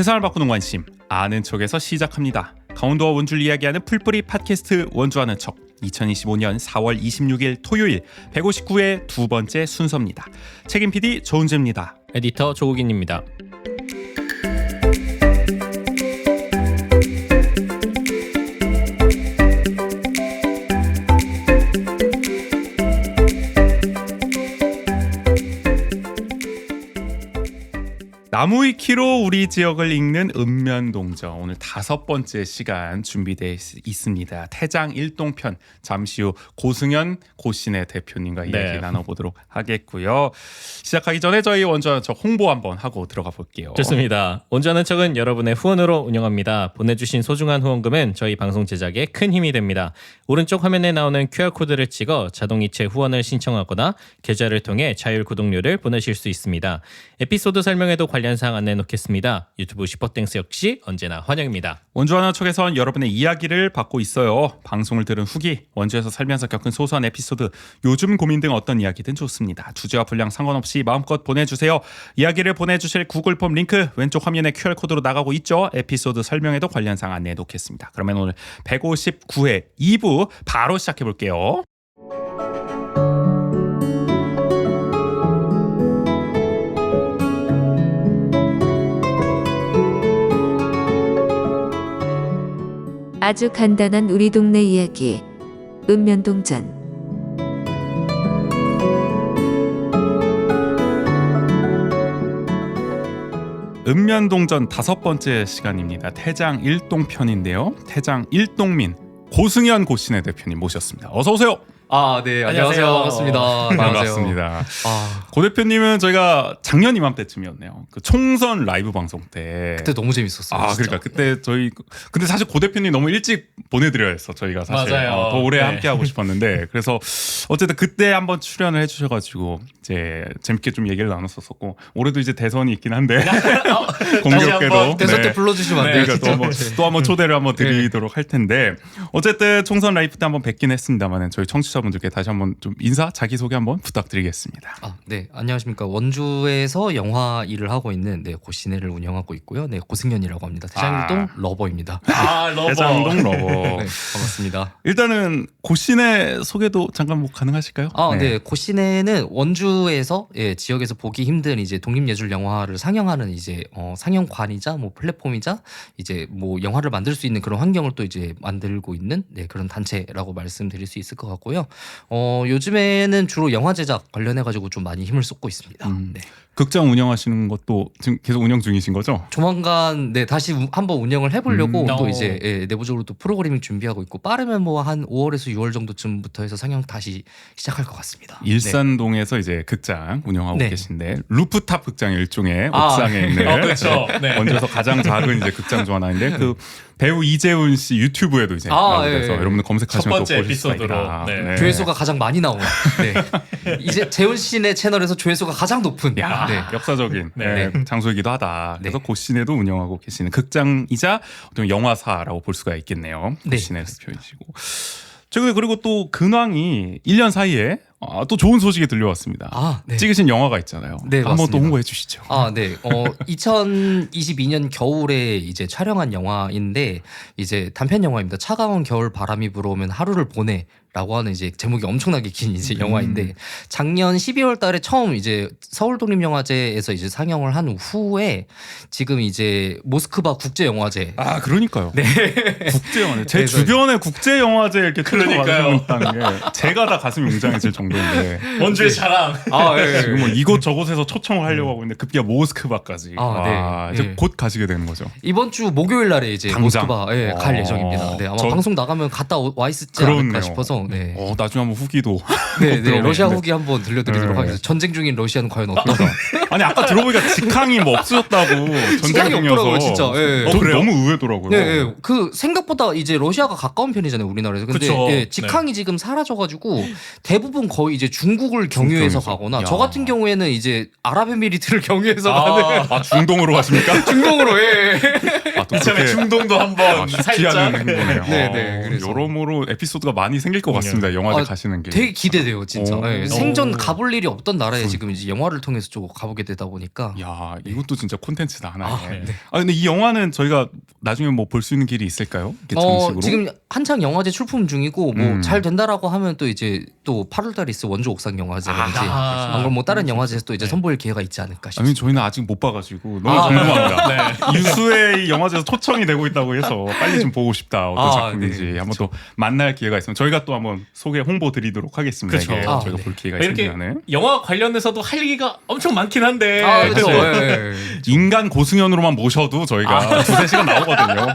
세상을 바꾸는 관심 아는 척에서 시작합니다. 강원도와 원주를 이야기하는 풀뿌리 팟캐스트 원주하는 척 2025년 4월 26일 토요일 159회 두 번째 순서입니다. 책임 PD 조은재입니다. 에디터 조국인입니다. 나무위키로 우리 지역을 읽는 읍면동정 오늘 5번째 시간 준비되어 있습니다. 태장 일동편 잠시 후 고승현 고신의 대표님과 이야기 나눠보도록 하겠고요. 시작하기 전에 저희 원주하는 척 홍보 한번 하고 들어가 볼게요. 좋습니다. 원주하는 척은 여러분의 후원으로 운영합니다. 보내주신 소중한 후원금은 저희 방송 제작에 큰 힘이 됩니다. 오른쪽 화면에 나오는 QR코드를 찍어 자동이체 후원을 신청하거나 계좌를 통해 자율 구독료를 보내실 수 있습니다. 에피소드 설명에도 관련 사항 안내 놓겠습니다. 유튜브 슈퍼땡스 역시 언제나 환영입니다. 원주하는 척에선 여러분의 이야기를 받고 있어요. 방송을 들은 후기, 원주에서 살면서 겪은 소소한 에피소드, 요즘 고민 등 어떤 이야기든 좋습니다. 주제와 분량 상관없이 마음껏 보내주세요. 이야기를 보내주실 구글 폼 링크 왼쪽 화면에 QR코드로 나가고 있죠. 에피소드 설명에도 관련 사항 안내 놓겠습니다. 그러면 오늘 159회 2부 바로 시작해 볼게요. 아주 간단한 우리 동네 이야기 읍면동전. 읍면동전 5번째 시간입니다. 태장 일동편인데요. 태장 일동민 고승현 고신의 대표님 모셨습니다. 어서 오세요. 네, 안녕하세요. 반갑습니다. 반갑습니다. 고 대표님은 저희가 작년 이맘때쯤이었네요. 그 총선 라이브 방송 때. 그때 너무 재밌었어요. 진짜. 그러니까 그때 저희 근데 사실 고 대표님 너무 일찍 보내드려야 했어. 저희가 사실 맞아요. 더 오래 네. 함께 하고 싶었는데 그래서 어쨌든 그때 한번 출연을 해주셔가지고 이제 재밌게 좀 얘기를 나눴었고 올해도 이제 대선이 있긴 한데 공교롭게도 대선 때 불러주시면 안 돼요? 그러니까 또 한번 초대를 한번 드리도록 할 텐데 어쨌든 총선 라이브 때 한번 뵙긴 했습니다만 저희 청취자분들께 다시 한번 좀 인사 자기소개 한번 부탁드리겠습니다. 네, 안녕하십니까. 원주에서 영화 일을 하고 있는 고시네를 운영하고 있고요. 네, 고승현이라고 합니다. 대장동 러버입니다. 러버. 대장동 러버. 네, 반갑습니다. 일단은 고신의 소개도 잠깐 뭐 가능하실까요? 네, 고시네는 원주에서 지역에서 보기 힘든 이제 독립예술 영화를 상영하는 이제 상영관이자 뭐 플랫폼이자 이제 뭐 영화를 만들 수 있는 그런 환경을 또 이제 만들고 있는 그런 단체라고 말씀드릴 수 있을 것 같고요. 요즘에는 주로 영화 제작 관련해 가지고 좀 많이 힘을 쏟고 있습니다. 네. 극장 운영하시는 것도 지금 계속 운영 중이신 거죠? 조만간 다시 한번 운영을 해보려고 또 오. 이제 내부적으로 또 프로그래밍 준비하고 있고 빠르면 뭐 한 5월에서 6월 정도쯤부터 해서 상영 다시 시작할 것 같습니다. 일산동에서 이제 극장 운영하고 네. 계신데 루프탑 극장 일종의 옥상에 있는 그렇죠. 네. 원주에서 가장 작은 이제 극장 중 하나인데 그 배우 이재훈 씨 유튜브에도 이제 나오면서 여러분들 검색하시면 첫 번째 또 보실 수가 에피소드로. 있다. 네. 조회수가 가장 많이 나온 이제 재훈 씨네 채널에서 조회수가 가장 높은 야, 역사적인 네. 장소이기도 하다. 그래서 네. 고시내도 운영하고 계시는 극장이자 어떤 영화사라고 볼 수가 있겠네요. 네. 고시내 대표이시고. 최근에 그리고 또 근황이 1년 사이에 또 좋은 소식이 들려왔습니다. 네. 찍으신 영화가 있잖아요. 네, 한번 또 맞습니다. 홍보해 주시죠. 2022년 겨울에 이제 촬영한 영화인데 이제 단편 영화입니다. 차가운 겨울 바람이 불어오면 하루를 보내. 라고 하는 이제 제목이 엄청나게 긴 이제 영화인데 작년 12월 달에 처음 이제 서울독립영화제에서 이제 상영을 한 후에 지금 이제 모스크바 국제영화제 그러니까요. 네. 국제영화제. 제 그래서- 주변에 국제영화제 이렇게 그러니까요. 초청받았다는 게 제가 다 가슴이 웅장해질 정도인데 원주의 자랑. 지금 뭐 이곳저곳에서 초청을 하려고 하고 있는데 급기야 모스크바까지. 이제 네. 곧 가시게 되는 거죠. 이번 주 목요일 날에 이제 당장? 모스크바 갈 예정입니다. 네, 아마 저- 방송 나가면 갔다 와 있지 그렇네요. 않을까 싶어서 나중에 한번 후기도. 네, 들어보겠는데. 러시아 후기 한번 들려드리도록 네. 하겠습니다. 전쟁 중인 러시아는 과연 어떨까? 아니 아까 들어보니까 직항이 뭐 없어졌다고 전쟁 직항이 중이어서. 없더라고요, 진짜. 예. 그래요? 너무 의외더라고요. 네, 그 생각보다 이제 러시아가 가까운 편이잖아요, 우리나라에서. 근데 그쵸. 직항이 지금 사라져가지고 대부분 거의 이제 중국을 경유해서 중동에서. 가거나 야. 저 같은 경우에는 이제 아랍에미리트를 경유해서 가는 아 중동으로 가십니까? 중동으로 예. 아, 또 이참에 그렇게 중동도 한번 쉽지 않은 살짝 행보네요. 네, 그래서. 여러모로 에피소드가 많이 생길 것 같습니다. 영화제 아, 가시는 게. 되게 기대돼요 진짜. 오. 예, 생전 오. 가볼 일이 없던 나라에 지금 이제 영화를 통해서 좀 가보게 되다 보니까 야 이것도 진짜 콘텐츠다 하나에. 아, 네. 근데 이 영화는 저희가 나중에 뭐 볼 수 있는 길이 있을까요? 이렇게 정식으로? 지금 한창 영화제 출품 중이고 뭐 음. 잘 된다라고 하면 또 이제 또 8월달에 있을 원조 옥상 영화제라든지 아. 안 그럼 뭐 다른 영화제에서 또 이제 네. 선보일 기회가 있지 않을까 아니 싶습니다. 저희는 아직 못 봐가지고 너무 아, 궁금합니다. 유수의 이 영화제에서 초청이 되고 있다고 해서 빨리 좀 보고 싶다. 어떤 아, 작품인지 네, 한번 또 만날 기회가 있으면 저희가 또 한번 소개 홍보 드리도록 하겠습니다. 그쵸. 이게 아, 저희가 네. 볼 기회가 이렇게 있으면은 영화 관련해서도 할 얘기가 엄청 많긴 한데 아, 그렇죠. 사실 예, 예. 인간 고승현으로만 모셔도 저희가 두세 시간 나오거든요.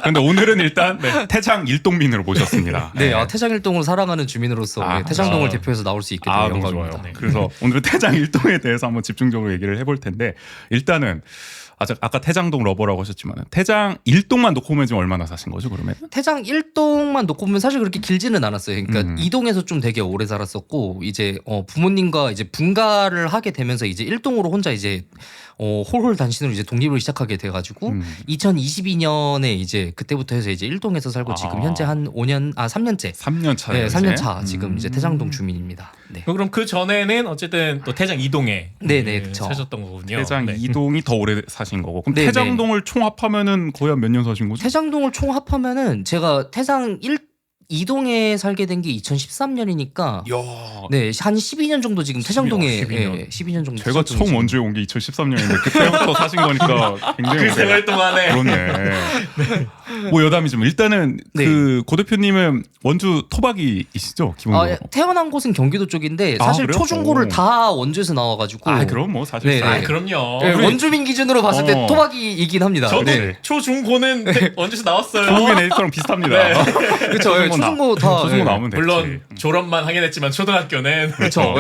그런데 오늘은 일단 태장 일동민으로 모셨습니다. 네, 태장일동을 사랑하는 주민으로서 아, 태장동을 아. 대표해서 나올 수 있게 아 된 너무 영광입니다. 좋아요. 네. 그래서 오늘은 태장 일동에 대해서 한번 집중적으로 얘기를 해볼 텐데 일단은 아까 태장동 러버라고 하셨지만 태장 일동만 놓고 보면 지금 얼마나 사신 거죠 그러면? 태장 1동만 놓고 보면 사실 그렇게 길지는 않았어요. 그러니까 음. 2동에서 좀 되게 오래 살았었고 이제 부모님과 이제 분가를 하게 되면서 이제 1동으로 혼자 이제 홀홀 단신으로 이제 독립을 시작하게 돼가지고 2022년에 이제 그때부터 해서 이제 1동에서 살고 지금 현재 한 3년째. 3년 차예요. 네, 이제? 3년 차 지금 이제 태장동 주민입니다. 네. 그럼 그 전에는 어쨌든 또 태장 이동에 네네, 그쵸. 사셨던 거군요. 태장 네. 이동이 더 오래 사신 거고 그럼 네, 태장동을 총합하면은 거의 한 몇 년 사신 거죠? 태장동을 총 합하면은 제가 태장 2동에 살게 된 게 2013년이니까 야, 네, 한 12년 정도 지금 태장동에 12년. 12년 정도. 제가 처음 원주에 온 게 2013년인데 그때부터 사신 거니까 굉장히 그 오래. 생활 동안에 그렇네. 뭐 여담이지만 일단은 네. 그 고 대표님은 원주 토박이이시죠 기본적으로. 태어난 곳은 경기도 쪽인데 아, 사실 그래요? 초중고를 오. 다 원주에서 나와가지고. 그럼 뭐 사실 네, 아, 네. 그럼요. 네, 우리- 원주민 기준으로 봤을 때 어. 토박이이긴 합니다. 저도 네. 초중고는 원주에서 나왔어요. 조국의 에디터랑 비슷합니다. 그렇죠. 초중고 초중고 다. 초중고 네. 나오면 됐지. 물론 졸업만 하긴 했지만 초등학교는 그렇죠.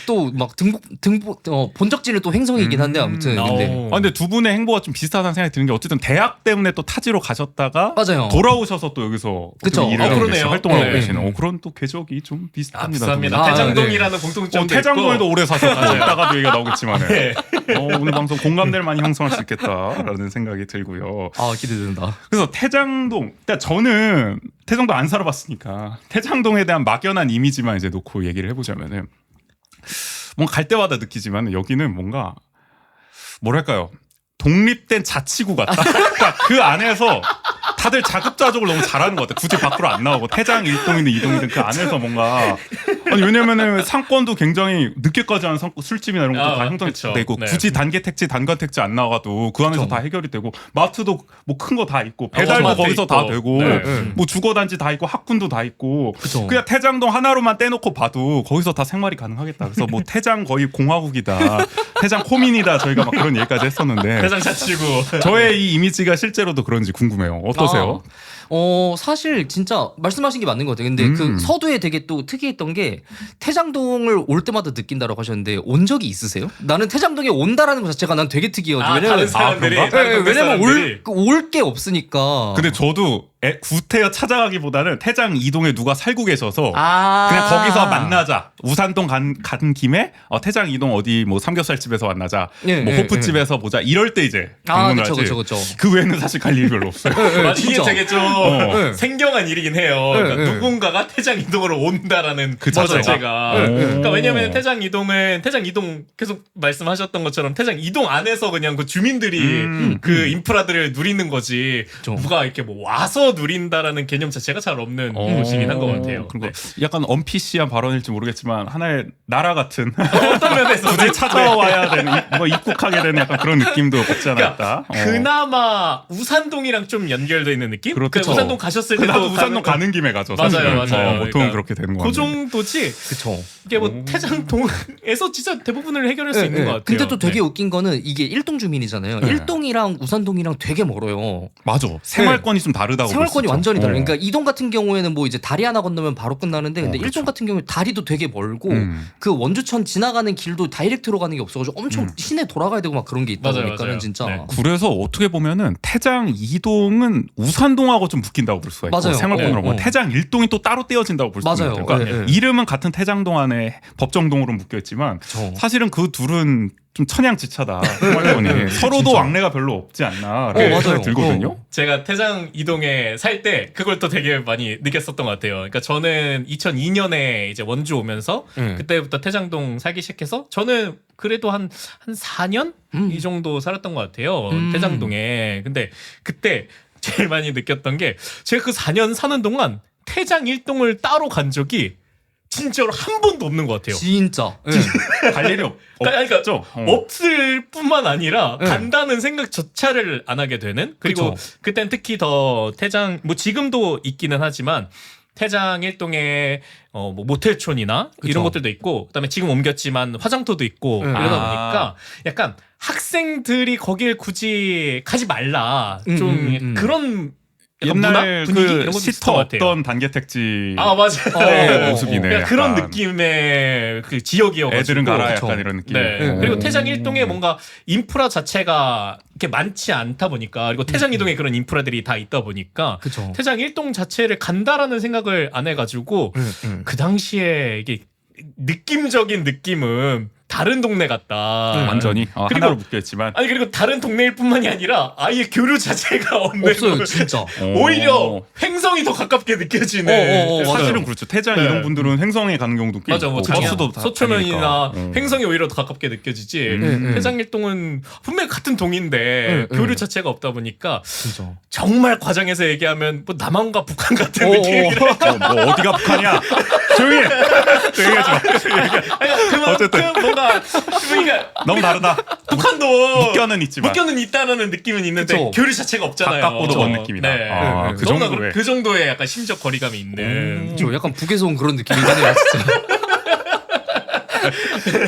또 막 등본 본적지는 또 횡성이긴 한데 아무튼 근데 근데 두 분의 행보가 좀 비슷하다는 생각이 드는 게 어쨌든 대학 때문에 또 타지로 가셨다가 맞아요. 돌아오셔서 또 여기서 그쵸. 어떻게 일을 하고 그러네요. 계시고 활동을 하고 네. 계시는 그런 또 궤적이 좀 비슷합니다. 비슷합니다. 두 분이. 태장동이라는 공통점도 태장동에도 있고. 오래 사셨고 맞아요. 이따가도 얘기가 나오겠지만 네. 오늘 방송 공감대를 많이 형성할 수 있겠다라는 생각이 들고요. 기대된다. 그래서 태장동, 그러니까 저는 태장동 안 살아봤으니까 태장동에 대한 막연한 이미지만 이제 놓고 얘기를 해보자면은 뭔가 갈 때마다 느끼지만 여기는 뭔가 뭐랄까요 독립된 자치구 같다. 그러니까 그 안에서 다들 자급자족을 너무 잘하는 것 같아. 굳이 밖으로 안 나오고 태장 1동이든 2동이든 그 안에서 뭔가 아니 왜냐면은 상권도 굉장히 늦게까지 하는 술집이나 이런 것도 다 그쵸. 형성되고 네. 굳이 단계 택지 단관 택지 안 나가도 그 안에서 다 해결이 되고 마트도 뭐 큰 거 다 있고 배달도 마트 거기서 있고. 다 되고 네. 뭐 주거단지 다 있고 학군도 다 있고 그쵸. 그냥 태장동 하나로만 떼놓고 봐도 거기서 다 생활이 가능하겠다. 그래서 뭐 태장 거의 공화국이다. 태장 코민이다. 저희가 막 그런 얘기까지 했었는데 태장 자치구. 저의 이 이미지가 실제로도 그런지 궁금해요. 어떠세요? 사실 진짜 말씀하신 게 맞는 것 같아요. 근데 그 서두에 되게 또 특이했던 게 태장동을 올 때마다 느낀다라고 하셨는데 온 적이 있으세요? 나는 태장동에 온다라는 것 자체가 난 되게 특이해요. 다른 사람들이 그런가? 다른 동네 왜냐면 사람들이. 올 게 없으니까. 근데 저도 구태여 찾아가기보다는 태장 이동에 누가 살고 계셔서 아. 그냥 거기서 만나자. 우산동 간 김에 태장 이동 어디 뭐 삼겹살집에서 만나자. 예, 뭐 예, 호프집에서 보자. 이럴 때 이제 방문을 하지. 그쵸. 그 외에는 사실 갈 일이 별로 없어요. 맞아, 이게 진짜. 되게 좀 네. 생경한 일이긴 해요. 그러니까 네. 누군가가 태장 이동으로 온다라는 그 자체가. 자체가. 네. 그러니까 왜냐면 태장 이동은 태장 이동 계속 말씀하셨던 것처럼 태장 이동 안에서 그냥 그 주민들이 그 인프라들을 누리는 거지. 그쵸. 누가 이렇게 뭐 와서 누린다라는 개념 자체가 잘 없는 곳이긴 한 것 같아요. 그리고 네. 약간 언피시한 발언일지 모르겠지만 하나의 나라 같은 어떤 면에서 굳이 찾아와야 되는 뭐 입국하게 되는 약간 그런 느낌도 없지 않아 있다. 그러니까 그나마 우산동이랑 좀 연결돼 있는 느낌? 그렇죠. 그러니까 우산동 가셨을 때도 나도 우산동 가는 김에 가죠. 맞아요, 사실은. 맞아요. 보통은 그러니까 그렇게 되는 거 그 같아요. 정도지. 그쵸. 이게 뭐 태장동에서 진짜 대부분을 해결할 수 있는 것 같아요. 근데 또 되게 네. 웃긴 거는 이게 1동 주민이잖아요. 네. 1동이랑 우산동이랑 되게 멀어요. 맞아. 생활권이 좀 다르다고 생활권이 완전히 달라요. 어. 그러니까 이동 같은 경우에는 뭐 이제 다리 하나 건너면 바로 끝나는데 근데 그쵸. 일동 같은 경우에 다리도 되게 멀고 음. 그 원주천 지나가는 길도 다이렉트로 가는 게 없어가지고 엄청 시내 돌아가야 되고 막 그런 게 있다 맞아요, 보니까는 맞아요. 진짜 네. 그래서 어떻게 보면은 태장 이동은 우산동하고 좀 묶인다고 볼 수가 있고 맞아요. 생활권으로 보면 어. 태장 일동이 또 따로 떼어진다고 볼 수가 맞아요. 있어요. 그러니까 예, 예. 이름은 같은 태장동 안에 법정동으로 묶여 있지만 그쵸. 사실은 그 둘은 좀 천양지차다. 생활권이 서로도 진짜. 왕래가 별로 없지 않나 맞아요. 생각이 들거든요. 제가 태장 이동에 살 때 그걸 또 되게 많이 느꼈었던 것 같아요. 그러니까 저는 2002년에 이제 원주 오면서 네. 그때부터 태장동 살기 시작해서 저는 그래도 한 4년 이 정도 살았던 것 같아요. 태장동에. 근데 그때 제일 많이 느꼈던 게 제가 그 4년 사는 동안 태장 1동을 따로 간 적이 진짜로 한 번도 없는 것 같아요. 진짜. 예. 갈 일이 그러니까 없죠. 없을 뿐만 아니라 네. 간다는 생각조차를 안 하게 되는 그리고 그쵸. 그땐 특히 더 태장 뭐 지금도 있기는 하지만 태장 일동에 뭐 모텔촌이나 그쵸. 이런 것들도 있고 그다음에 지금 옮겼지만 화장터도 있고 네. 이러다 아. 보니까 약간 학생들이 거길 굳이 가지 말라 좀 그런 약간 문화? 옛날 분위기 그 이런 것도 있었던 시터 것 같아요. 없던 단계 택지 아 맞아요. 모습이네. 그러니까 그런 약간. 느낌의 그 지역이어가지고 애들은 가라 그쵸. 약간 이런 느낌. 네. 네. 그리고 태장 일동에 뭔가 인프라 자체가 이렇게 많지 않다 보니까 그리고 태장 이동에 그런 인프라들이 다 있다 보니까 그쵸. 태장 일동 자체를 간다라는 생각을 안 해가지고 그 당시에 이게 느낌적인 느낌은 다른 동네 같다. 완전히 그리고- 하나로 묶여 있지만 아니 그리고 다른 동네일 뿐만이 아니라 아예 교류 자체가 없는 없어요, 진짜. 오히려 횡성이 더 가깝게 느껴지는. 맞아요. 사실은 그렇죠. 태장 네. 이런 분들은 횡성에 가는 경우도 꽤 맞아, 뭐 있고 장양, 버스도 다 소초면이나 다니니까. 횡성이 오히려 더 가깝게 느껴지지. 음. 태장 일동은 분명히 같은 동인데 음. 교류 자체가 없다 보니까 진짜. 정말 과장해서 얘기하면 뭐 남한과 북한 같은 어, 느낌이랄까. 뭐 어디가 북한이야? 조용히 해. 조용히 하지 마. 어쨌든. 그만큼 뭔가 그러니까 너무 다르다. 북한도 묶여는 있지만 묶여는 있다라는 느낌은 있는데 그쵸. 교류 자체가 없잖아요. 가깝고도 먼 느낌이다. 네. 아, 네. 그 너무나 정도의. 그 정도의 약간 심적 거리감이 있는. 저 약간 북에서 온 그런 느낌이 나네요, 진짜.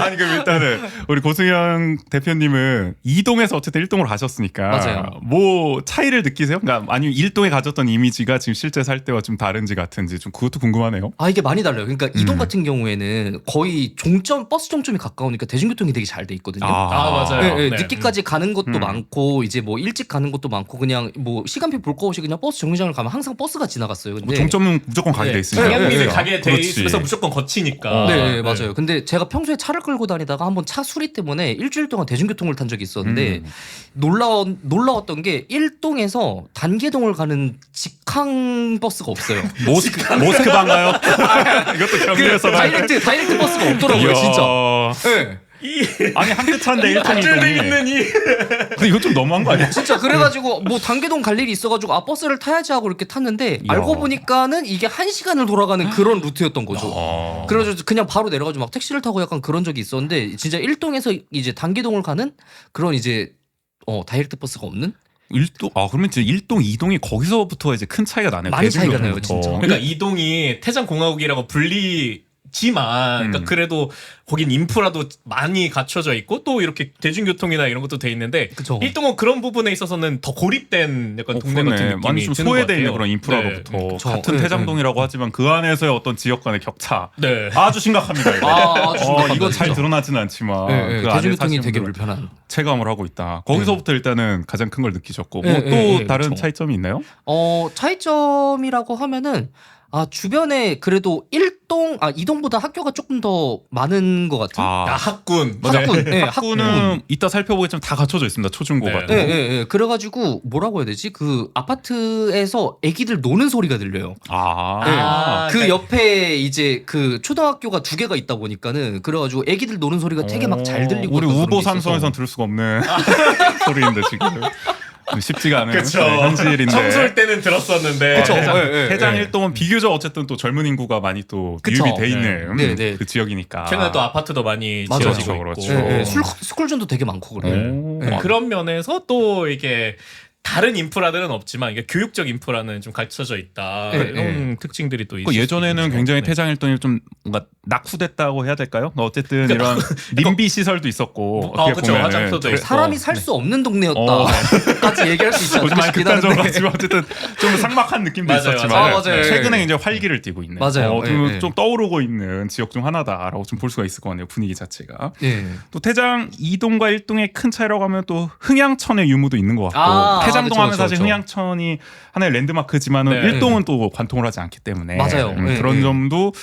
아니 그럼 일단은 우리 고승현 대표님은 이동에서 어쨌든 일동으로 가셨으니까 맞아요. 뭐 차이를 느끼세요? 그러니까 아니면 일동에 가졌던 이미지가 지금 실제 살 때와 좀 다른지 같은지 좀 그것도 궁금하네요. 아 이게 많이 달라요. 그러니까 이동 같은 경우에는 거의 종점 버스 종점이 가까우니까 대중교통이 되게 잘 돼 있거든요. 아, 맞아요. 네, 네, 네. 늦게까지 가는 것도 많고 이제 뭐 일찍 가는 것도 많고 그냥 뭐 시간표 볼 거 없이 그냥 버스 정류장을 가면 항상 버스가 지나갔어요. 근데 뭐 종점은 무조건 가게 돼 있으니까. 방향미를 네. 가게 돼 그렇지. 있어서 무조건 거치니까. 네, 맞아요. 근데 제가 평소에 차를 끌고 다니다가 한번 차 수리 때문에 일주일 동안 대중교통을 탄 적이 있었는데 놀라웠던 게 일동에서 단계동을 가는 직항 버스가 없어요. 모스크바인가요? 이것도 경유해서 다이렉트 버스가 없더라고요, 진짜. 네. 아니 한 대 차인데 일동 반절돼 이동이. 있는 이 근데 이거 좀 너무한 거 아니야? 진짜 그래가지고 뭐 단계동 갈 일이 있어가지고 아 버스를 타야지 하고 이렇게 탔는데 알고 보니까는 이게 1시간을 돌아가는 그런 루트였던 거죠. 그래가지고 그냥 바로 내려가지고 막 택시를 타고 약간 그런 적이 있었는데 진짜 일동에서 이제 단계동을 가는 그런 이제 다이렉트 버스가 없는 일동 그러면 진짜 일동 이동이 거기서부터 이제 큰 차이가 나네요. 많이 차이가 나요, 대중교통부터. 진짜. 그러니까 이동이 태장공화국이라고 불리지만 그러니까 그래도 거긴 인프라도 많이 갖춰져 있고 또 이렇게 대중교통이나 이런 것도 돼 있는데 그쵸. 일동은 그런 부분에 있어서는 더 고립된 약간 동네 그러네. 같은 느낌이 많이 좀 드는 것 소외돼 있는 같아요. 그런 인프라로부터 네. 그쵸. 같은 네, 태장동이라고 하지만 그 안에서의 어떤 지역 간의 격차 네. 아주 심각합니다. 이거. 아주 심각합니다, 이거 잘 진짜. 드러나지는 않지만 네, 네. 그 안에 대중교통이 사시는 되게 분들은 불편한. 체감을 하고 있다. 거기서부터 일단은 가장 큰 걸 느끼셨고 네, 뭐 또 네, 네, 다른 그쵸. 차이점이 있나요? 차이점이라고 하면은 주변에 그래도 이동보다 학교가 조금 더 많은 것 같은. 야, 학군. 학군, 네, 학구는 이따 살펴보겠지만 다 갖춰져 있습니다. 초중고 네. 같은 예, 거. 예, 예. 그래가지고 뭐라고 해야 되지? 그 아파트에서 애기들 노는 소리가 들려요. 아, 그 그러니까- 옆에 이제 그 초등학교가 2개가 있다 보니까는 그래가지고 애기들 노는 소리가 되게 막 잘 들리고 우리 어떤 그런 우보 게 있어서. 삼성에선 들을 수가 없는 소리인데 지금 쉽지가 않은 그쵸. 네, 현실인데. 청소할 때는 들었었는데. 그쵸. 태장, 예, 예, 태장 예. 일동은 비교적 어쨌든 또 젊은 인구가 많이 또 그쵸. 미흡이 돼 있는 네, 네. 그 지역이니까. 최근에 또 아파트도 많이 맞아요. 지어지고 그렇죠, 있고. 그렇죠. 예, 예. 스쿨존도 되게 많고 그래요. 오. 네, 그런 면에서 또 이게 다른 인프라들은 없지만 이게 교육적 인프라는 좀 갖춰져 있다. 네, 이런 특징들이 또 있어요. 예전에는 굉장히 네. 태장일동이 좀 뭔가 낙후됐다고 해야 될까요? 어쨌든 이런 님비 시설도 있었고 어떻게 그쵸. 보면 화장터도 있고. 사람이 살 수 없는 동네였다. 어. 까지 얘기할 수 있지 요즘 않을까 많이 싶긴 극단적으로 한데. 하지만 어쨌든 좀 삭막한 느낌도 맞아요, 있었지만 맞아요. 맞아요. 최근에 이제 활기를 띠고 있는 맞아요. 좀, 예, 예. 좀 떠오르고 있는 지역 중 하나다라고 좀 볼 수가 있을 것 같네요. 분위기 자체가. 예. 또 태장 2동과 1동의 큰 차이라고 하면 또 흥양천의 유무도 있는 것 같고 아, 태장동 그쵸, 하면 그쵸, 사실 그쵸. 흥양천이 하나의 랜드마크지만은 네. 1동은 또 관통을 하지 않기 때문에 맞아요. 네, 그런 네. 점도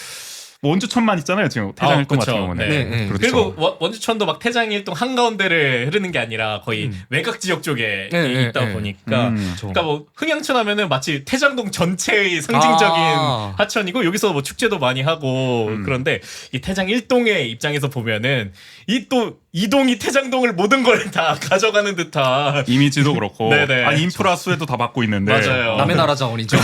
뭐 원주천만 있잖아요. 지금 태장 1동 그쵸. 같은 경우는. 네. 네. 그렇죠. 그리고 원주천도 막 태장일동 한가운데를 흐르는 게 아니라 거의 외곽 지역 쪽에 네, 있다 네, 보니까 음. 그러니까 뭐 흥양천 하면은 마치 태장동 전체의 상징적인 아. 하천이고 여기서 뭐 축제도 많이 하고 그런데 이 태장 1동의 입장에서 보면은 이 또 이동이 태장동을 모든 걸 다 가져가는 듯한 이미지도 그렇고 네네. 아니 인프라 수혜도 다 받고 있는데 맞아요. 남의 나라 자원이죠.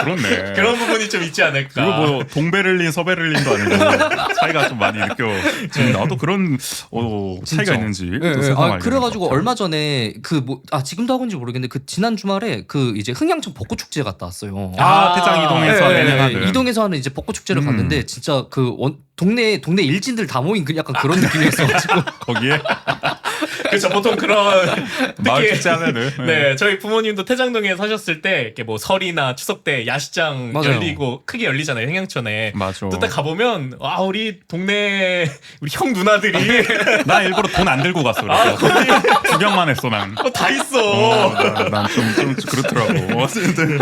그렇네. 그런 부분이 좀 있지 않을까. 그리고 뭐 동베를린, 서베를린도 아니고 차이가 좀 많이 느껴집니다. 또 그런 차이가 진짜. 있는지 예, 또 예. 생각하게 그래가지고 되는 것 얼마 전에 그 뭐 지금도 하고 있는지 모르겠는데 그 지난 주말에 그 이제 흥양천 벚꽃 축제 갔다 왔어요. 같아요. 아, 태장 이동에서 예, 예, 내년 예. 하는 이동에서 하는 이제 벚꽃 축제를 음. 갔는데 진짜 그 동네 일진들 다 모인 그 약간 그런 느낌이었어가지고 거기에 그렇죠. 보통 그런 마을 특히 축제 하면은 네, 저희 부모님도 태장동에 사셨을 때 이렇게 뭐 설이나 추석 때 야시장 맞아요. 열리고 크게 열리잖아요. 흥양천에. 맞아. 또 딱 가보면 아 우리 동네 우리 형 누나들이 나 일부러 돈 안 들고 갔어. 아, 그래서 구경만 했어 난. 다 있어. 난좀 그렇더라고. 어쨌든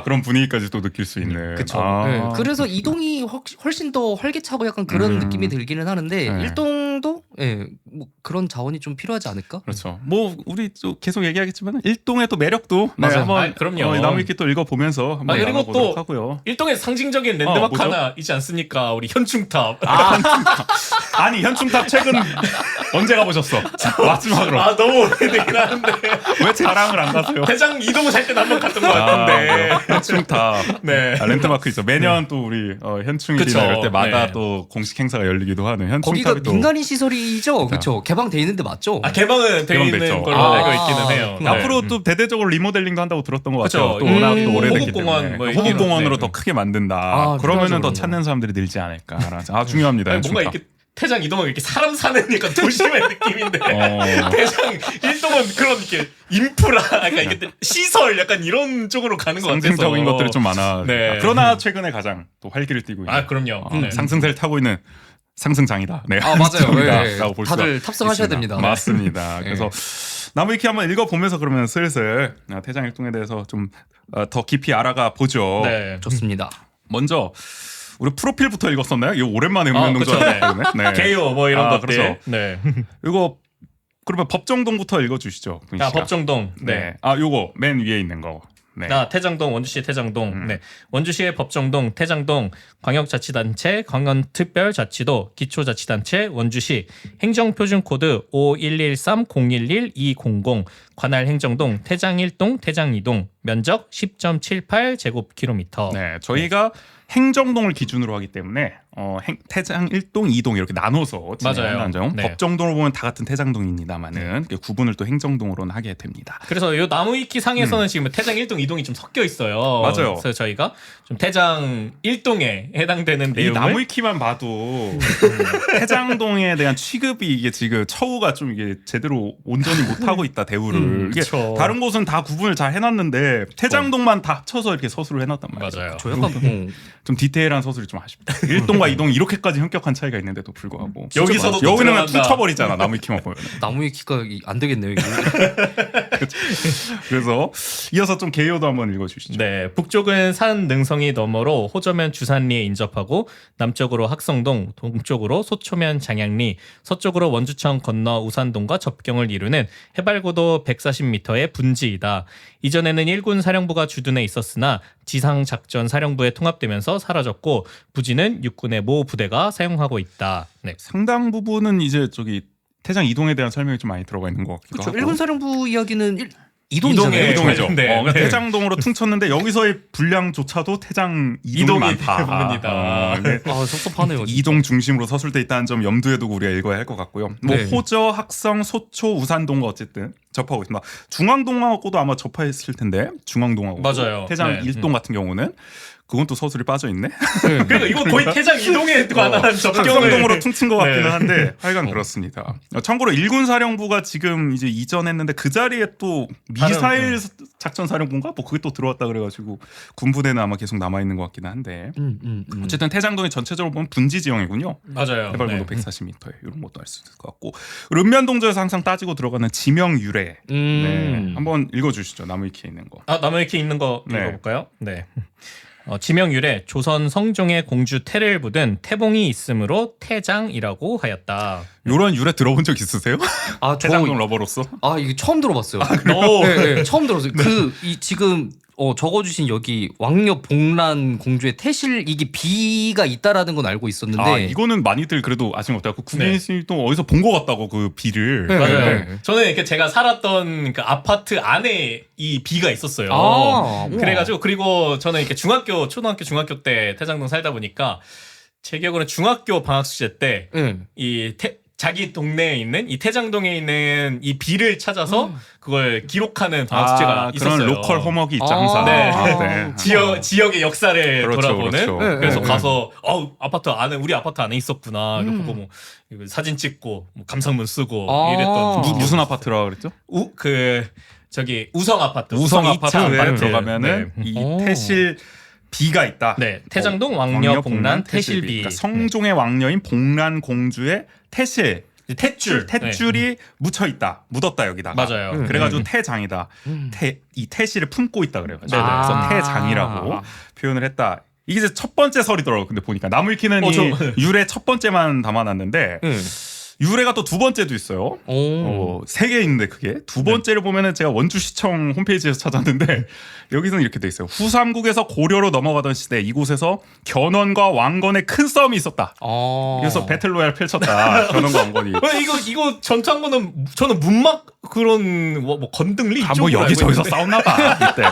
그런 분위기까지 또 느낄 수 있는. 그쵸. 아. 네, 그래서 이동이 훨씬 더 활기차고 약간 그런 느낌이 들기는 하는데 네. 일동도 뭐 그런 자원이 좀 필요하지 않을까? 그렇죠. 뭐 우리 또 계속 얘기하겠지만 일동의 또 매력도 맞아요. 한번 그럼요. 나무위키 또 읽어보면서 한번 그리고 나눠보도록 또 하고요. 일동에 상징적인 랜드마크 뭐죠? 하나 있지 않습니까? 우리 현충탑. 아니 현충탑 최근 언제 가보셨어? 마지막으로 아 너무 오래되긴 하는데 왜 자랑을 안 가세요? 대장 이동 살 때 한번 갔던 것 같은데. 현충탑 네. 랜드마크 있어. 매년 또 우리 현충일이나 그쵸. 이럴 때마다 네. 또 공식 행사가 열리기도 하는 거기가 현충탑이 또 민간인 시설이죠, 그렇죠? 개방돼 있는데 맞죠? 개방은 돼 개방됐죠. 있는 걸로 아, 알고 있기는 해요. 네. 앞으로 또 대대적으로 리모델링도 한다고 들었던 것 같아요. 그쵸. 또 워낙 또 오래됐기 호국공원 때문에 뭐 이런, 호국공원으로 네. 더 크게 만든다. 아, 그러면은 그래가지고 더 찾는 사람들이 늘지 않을까. 중요합니다. 아니, 뭔가 현충탑. 이렇게 태장 이동은 이렇게 사람 사는 약간 도심의 느낌인데 태장 일동은 그런 이렇게 인프라, 그러니까 이게 시설 약간 이런 쪽으로 가는 것 같아서 상징적인 것들이 좀 많아. 네. 그러나 최근에 가장 또 활기를 띠고 있는 그럼요. 네. 상승세를 타고 있는 상승장이다. 네, 맞아요. 상승장이다라고 네. 볼 수가 다들 탑승하셔야 있습니다. 됩니다. 맞습니다. 네. 그래서 나무위키 한번 읽어보면서 그러면 슬슬 태장 일동에 대해서 좀 더 깊이 알아가 보죠. 네. 좋습니다. 먼저 우리 프로필부터 읽었었나요? 이거 오랜만에 그쵸, 읍면동전 네. 개요 뭐 이런 것들. 그렇죠. 네. 이거 그러면 법정동부터 읽어주시죠. 군 씨가. 법정동. 네. 네. 요거 맨 위에 있는 거. 네. 태장동, 원주시 태장동. 네. 원주시의 법정동, 태장동, 광역자치단체, 광역특별자치도, 기초자치단체, 원주시, 행정표준코드 5113011200, 관할 행정동, 태장 1동, 태장 2동, 면적 10.78제곱킬로미터. 네, 저희가 행정동을 기준으로 하기 때문에 태장 1동, 2동 이렇게 나눠서 맞아요. 진행하는 네. 법정동으로 보면 다 같은 태장동입니다만은 이렇게 구분을 또 행정동으로는 하게 됩니다. 그래서 요 나무위키 상에서는 지금 태장 1동, 2동이 좀 섞여 있어요. 맞아요. 그래서 저희가 좀 태장 1동에 해당되는 이 내용을 나무위키만 봐도 태장동에 대한 취급이 이게 지금 처우가 좀 이게 제대로 온전히 못 하고 있다 대우를. 이게 그쵸. 다른 곳은 다 구분을 잘 해놨는데 태장동만 다 합쳐서 이렇게 서술을 해놨단 말이에요. 맞아요. 저 약간 좀 디테일한 서술이 좀 아쉽다. 1동과 2동 이렇게까지 현격한 차이가 있는데도 불구하고 여기서도 또 여기는 그냥 드러난다. 툭 쳐버리잖아. 나무위키만 보면. 나무의 키가 안 되겠네요. 이게. 그래서 이어서 좀 개요도 한번 읽어주시죠. 네, 북쪽은 산 능성이 너머로 호저면 주산리에 인접하고 남쪽으로 학성동, 동쪽으로 소초면 장양리, 서쪽으로 원주청 건너 우산동과 접경을 이루는 해발고도 140m의 분지이다. 이전에는 1군 사령부가 주둔해 있었으나 지상작전사령부에 통합되면서 사라졌고 부지는 육군의 모 부대가 사용하고 있다. 네. 상당 부분은 이제 저기 태장 이동에 대한 설명이 좀 많이 들어가 있는 것 같기도 그렇죠. 하고. 일본 사령부 이야기는 이동이잖아요. 이동에 이동이죠. 네. 그러니까 네. 태장동으로 퉁쳤는데 여기서의 분량조차도 태장 이동이 이동이 많다. 대부분이다. 이게 아, 섭섭하네요. 진짜. 이동 중심으로 서술돼 있다는 점 염두에 두고 우리가 읽어야 할 것 같고요. 뭐 네. 호저, 학성, 소초, 우산동과 어쨌든 접하고 있습니다. 중앙동하고도 아마 접했을 텐데 중앙동하고 맞아요. 태장 네. 일동 같은 경우는 그건 또 서술이 빠져 있네. 그러니까 이거 거의 태장 이동에 관한 접경을 합성동으로 퉁친 것 같기는 네. 한데 하여간 그렇습니다. 참고로 일군 사령부가 지금 이제 이전했는데 그 자리에 또 미사일 작전 사령부인가 뭐 그게 또 들어왔다 그래가지고 군부대는 아마 계속 남아 있는 것 같기는 한데 어쨌든 태장동이 전체적으로 보면 분지 지형이군요. 맞아요. 해발고도 네. 140m 이런 것도 알 수 있을 것 같고 읍면동조에서 항상 따지고 들어가는 지명 유래 네. 한번 읽어주시죠. 나무위키에 있는 거. 아, 나무위키 있는 거 네. 읽어볼까요? 네. 지명 유래 조선 성종의 공주 태를 묻은 태봉이 있으므로 태장이라고 하였다. 이런 유래 들어본 적 있으세요? 아, 태장동 러버로서? 이거 처음 들어봤어요. 오. 네, 처음 들었어요. 지금 적어주신 여기 왕녀 복란 공주의 태실 이게 비가 있다라는 건 알고 있었는데 아 이거는 많이들 그래도 아시는 것 같아요. 구빈 씨도 어디서 본 것 같다고 그 비를. 네. 맞아요. 네. 저는 이렇게 제가 살았던 그 아파트 안에 이 비가 있었어요. 우와. 그래가지고 그리고 저는 이렇게 초등학교, 중학교 때 태장동 살다 보니까 제 기억으로는 중학교 방학 숙제 때 이 자기 동네에 있는 이 태장동에 있는 이 비를 찾아서 그걸 기록하는 방학 숙제가 있었어요. 그런 로컬 호먹이 입장사. 네. 지역의 역사를 그렇죠, 돌아보는. 그렇죠. 그래서 네. 가서 아파트 안에 우리 아파트 안에 있었구나. 이거 보고 뭐 이거 사진 찍고 뭐 감상문 쓰고 이랬던 무슨 아파트라 그랬죠? 저기 우성 아파트. 우성 이차 아파트에 들어가면은 네. 이 태실 비가 있다. 네, 태장동 왕녀 복란 태실비. 그러니까 성종의 왕녀인 복란 공주의 태실 탯줄이 묻혀 있다, 묻었다 여기다가. 맞아요. 그래가지고 태장이다. 이 태실을 품고 있다 그래가지고 네네. 그래서 태장이라고 표현을 했다. 이게 이제 첫 번째 설이더라고. 근데 보니까 나무위키는 이 유래 첫 번째만 담아놨는데. 유래가 또 두 번째도 있어요. 세 개 있는데 그게 두 번째를 보면은 제가 원주시청 홈페이지에서 찾았는데 여기서는 이렇게 돼 있어요. 후삼국에서 고려로 넘어가던 시대 이곳에서 견훤과 왕건의 큰 싸움이 있었다. 그래서 배틀로얄 펼쳤다. 견훤과 왕건이. 이거 전투한거는 저는 문막 그런 뭐 건등리 뭐 이쪽으로 여기저기서 알고 싸웠나 봐. 이때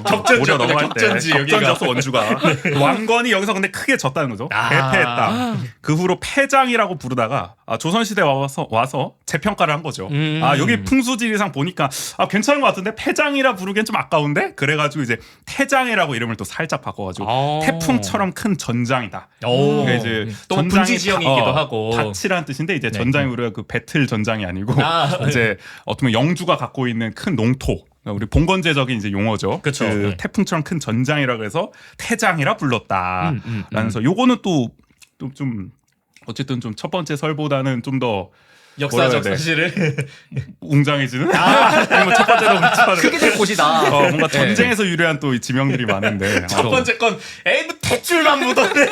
격전지, 고려 넘어갈 때 격전지, 여기가. 격전지였어 원주가. 왕건이 여기서 근데 크게 졌다는 거죠. 패했다. 그 후로 패장이라고 부르다가 조선시대 와서 재평가를 한 거죠. 여기 풍수지리상 보니까 괜찮은 것 같은데 패장이라 부르기엔 좀 아까운데 그래가지고 이제 태장이라고 이름을 또 살짝 바꿔가지고 태풍처럼 큰 전장이다. 그러니까 이제 또 전장이 분지 지형이기도 하고 밭이라는 뜻인데 이제 전장이 우리가 그 배틀 전장이 아니고 네. 이제 어떻게 보면 영주가 갖고 있는 큰 농토. 우리 봉건제적인 이제 용어죠. 그쵸. 그 네. 태풍처럼 큰 전장이라 그래서 태장이라 불렀다. 라면서 요거는 또 좀 어쨌든 좀 첫 번째 설보다는 좀 더 역사적 뭐라 해야 돼? 사실을 웅장해지는. 아니면 첫 번째로 크게 될 곳이다. 뭔가 전쟁에서 유래한 또 이 지명들이 많은데. 첫 번째 건 탯줄만 묻었네.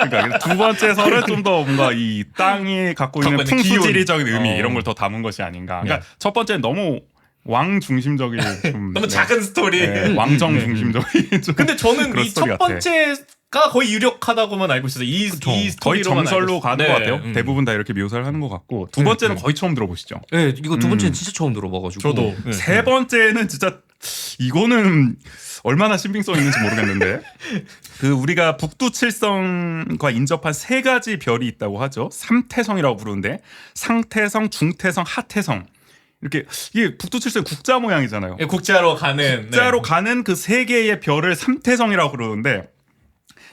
그러니까 두 번째 설은 좀 더 뭔가 이 땅이 갖고 있는 갖고 있는 풍수지리적인 기운. 의미 이런 걸 더 담은 것이 아닌가. 그러니까 첫 번째는 너무 왕 중심적인 좀 너무 작은 스토리. 왕정 중심적인 좀 근데 저는 그런 이 스토리 첫 같아. 번째가 거의 유력하다고만 알고 있어요. 이 거의 스토리로만 정설로 알고 가는 있어요. 것 같아요. 대부분 다 이렇게 묘사를 하는 것 같고 두 번째는 거의 처음 들어보시죠. 네, 이거 두 번째는 진짜 처음 들어봐가지고. 저도. 네. 세 번째는 진짜 이거는 얼마나 신빙성 있는지 모르겠는데 그 우리가 북두칠성과 인접한 세 가지 별이 있다고 하죠. 삼태성이라고 부르는데 상태성, 중태성, 하태성 이렇게 이게 북두칠성 국자 모양이잖아요. 예, 국자로 가는 국자로 가는 그 세 개의 별을 삼태성이라고 그러는데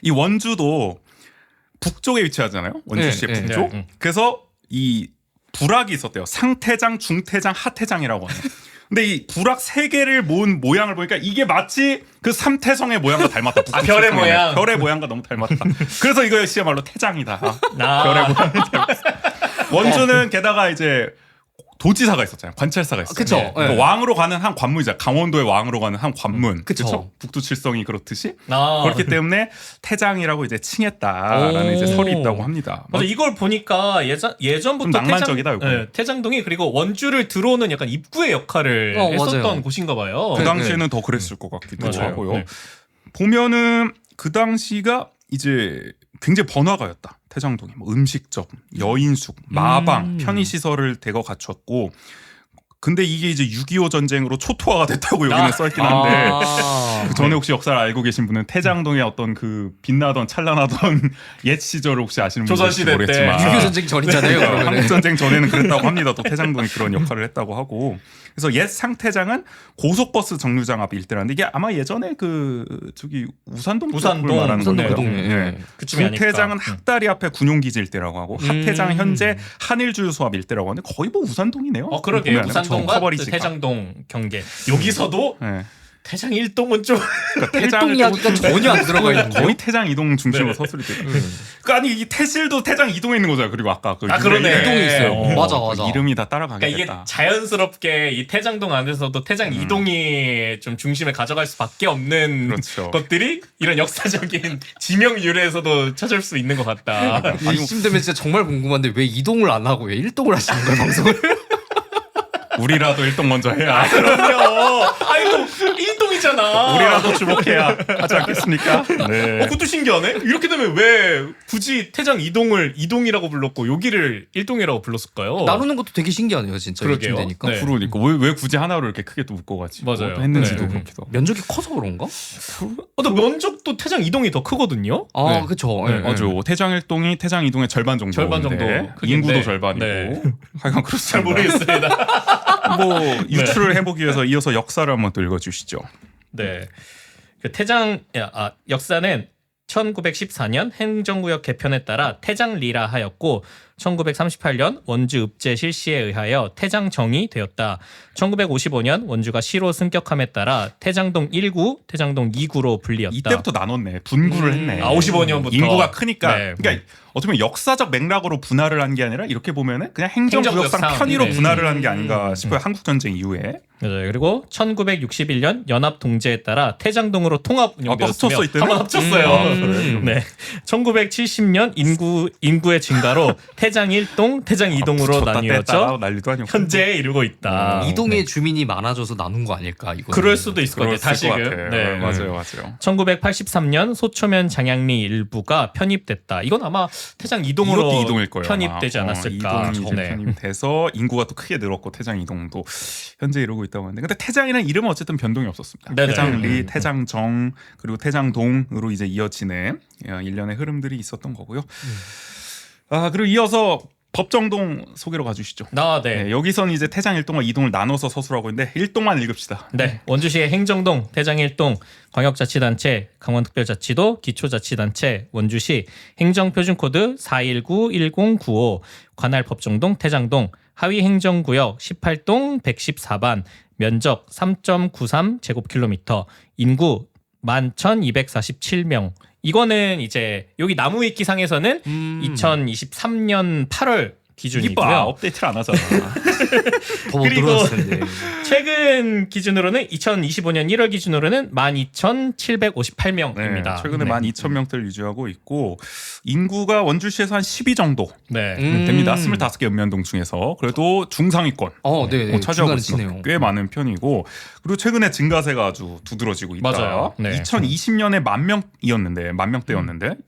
이 원주도 북쪽에 위치하잖아요. 원주시의 네, 북쪽. 그래서 이 불악이 있었대요. 상태장, 중태장, 하태장이라고 하는. 근데 이 불악 세 개를 모은 모양을 보니까 이게 마치 그 삼태성의 모양과 닮았다. 별의 모양. 별의 모양과 너무 닮았다. 그래서 이것이야말로 태장이다. 아. 별의 모양이 닮았어. 원주는 게다가 이제 도지사가 있었잖아요. 관찰사가 있었어요. 그쵸. 네. 네. 왕으로 가는 한 관문이자 강원도의 왕으로 가는 한 관문. 그쵸. 그쵸? 북두칠성이 그렇듯이 아. 그렇기 때문에 태장이라고 이제 칭했다라는 이제 설이 있다고 합니다. 맞아, 이걸 보니까 예전부터 좀 낭만적이다, 이거. 태장동이 그리고 원주를 들어오는 약간 입구의 역할을 했었던 맞아요. 곳인가 봐요. 그 당시에는 더 그랬을 것 같기도 맞아요. 하고요. 네. 보면은 그 당시가 이제 굉장히 번화가였다. 태장동이 뭐 음식점, 여인숙, 마방, 편의시설을 대거 갖췄고 근데 이게 이제 6.25 전쟁으로 초토화가 됐다고 여기는 써있긴 한데 그 전에 혹시 역사를 알고 계신 분은 태장동의 어떤 그 빛나던 찬란하던 옛 시절을 혹시 아시는 분이 계실지 조선시대 때. 모르겠지만 6.25 전쟁 전이잖아요. 그러면은. 한국전쟁 전에는 그랬다고 합니다. 또 태장동이 그런 역할을 했다고 하고 그래서 옛 상태장은 고속버스 정류장 앞 일대라는데 이게 아마 예전에 저기 우산동 우산동, 쪽을 말하는 우산동 거네요. 그 동네. 네. 그쯤이 아닐까. 중태장은 학다리 앞에 군용기지 일대라고 하고 하태장 현재 한일주유소 앞 일대라고 하는데 거의 뭐 우산동이네요. 그러게요. 보면은. 우산동과 커버리지가. 태장동 경계. 여기서도 네. 태장 1동은 좀 그러니까 일동 이야기가 전혀 안 들어가 있는데요. 거의 태장 이동 중심으로 네. 서술이 돼요. 그러니까 아니 이 태실도 태장 이동에 있는 거잖아요. 그리고 아까 그 그러네. 이동이 있어요. 어. 맞아. 이름이 다 따라가게 그러니까 이게 됐다. 자연스럽게 이 태장동 안에서도 태장 이동이 좀 중심을 가져갈 수밖에 없는 그렇죠. 것들이 이런 역사적인 지명 유래에서도 찾을 수 있는 것 같다. 이쯤 되면 진짜 정말 궁금한데 왜 이동을 안 하고 왜 일동을 하시는 거예요 방송을? 우리라도 일동 먼저 해야. 그럼요. 아니 또 1동이잖아. 우리라도 주목해야 하지 않겠습니까? 네. 그것도 신기하네. 이렇게 되면 왜 굳이 태장 이동을 이동이라고 불렀고 여기를 1동이라고 불렀을까요? 나누는 것도 되게 신기하네요 진짜. 그러게요. 이쯤 되니까. 네. 그러니까 왜 굳이 하나로 이렇게 크게 또 묶어가지고 맞아요. 또 했는지도 네. 그렇기도 하고. 면적이 커서 그런가? 또 면적도 태장 이동이 더 크거든요. 아 네. 그쵸. 네. 맞죠. 태장 일동이 태장 이동의 절반 정도. 절반 정도 크기인데. 인구도 절반이고. 네. 하여간 잘 그렇습니다. 모르겠습니다. 뭐 유추를 해보기 위해서 이어서 역사를 한번 또 읽어주시죠. 네. 그 역사는 1914년 행정구역 개편에 따라 태장리라 하였고 1938년 원주 읍제 실시에 의하여 태장정이 되었다. 1955년 원주가 시로 승격함에 따라 태장동 1구, 태장동 2구로 불리었다. 이때부터 나눴네. 분구를 했네. 55년부터 인구가 크니까. 네. 그러니까 어떻게 보면 역사적 맥락으로 분할을 한 게 아니라 이렇게 보면은 그냥 행정구역상 행정구역상, 편의로 네. 분할을 한 게 아닌가 싶어요. 한국 전쟁 이후에. 맞아요. 그리고 1961년 연합 동제에 따라 태장동으로 통합 운영되었으며 합쳤어, 이때는? 한번 합쳤어요. 그래요? 네. 1970년 인구의 증가로 태장 1동, 태장 2동으로 붙였다 뺐다 나뉘어져 난리도 아니고. 현재에 이르고 있다. 이동의 주민이 많아져서 나눈 거 아닐까 이거. 그럴 수도 있을 것 같아요. 그랬을 것 다시금. 같아요. 네. 맞아요. 1983년 소초면 장양리 일부가 편입됐다. 이건 아마 태장 이동으로 이것도 이동일 거예요. 편입되지 아마. 않았을까. 이동이 이제 네. 편입돼서 인구가 또 크게 늘었고 태장 이동도 현재 이루고 있다고 하는데, 근데 태장이라는 이름은 어쨌든 변동이 없었습니다. 네네. 태장리, 태장정 그리고 태장동으로 이제 이어지는 일련의 흐름들이 있었던 거고요. 그리고 이어서 법정동 소개로 가주시죠. 네. 네, 여기서는 이제 태장 1동과 2동을 나눠서 서술하고 있는데 1동만 읽읍시다. 네, 원주시의 행정동, 태장 1동, 광역자치단체, 강원특별자치도, 기초자치단체, 원주시, 행정표준코드 419-1095, 관할 법정동, 태장동, 하위행정구역 18동 114반, 면적 3.93제곱킬로미터, 인구 11,247명. 이거는 이제 여기 나무위키상에서는 2023년 8월 기준이고요. 이봐, 업데이트를 안 하잖아. 더 그리고 늘어났을 텐데. 최근 기준으로는 2025년 1월 기준으로는 12,758명입니다. 네, 최근에 12,000명대를 유지하고 있고 인구가 원주시에서 한 12 정도 네. 됩니다. 25개 읍면동 중에서 그래도 중상위권 네, 차지하고 중간에 있습니다. 치네요. 꽤 많은 편이고, 그리고 최근에 증가세가 아주 두드러지고 있다. 맞아요. 네. 2020년에 10,000명이었는데 10,000명대였는데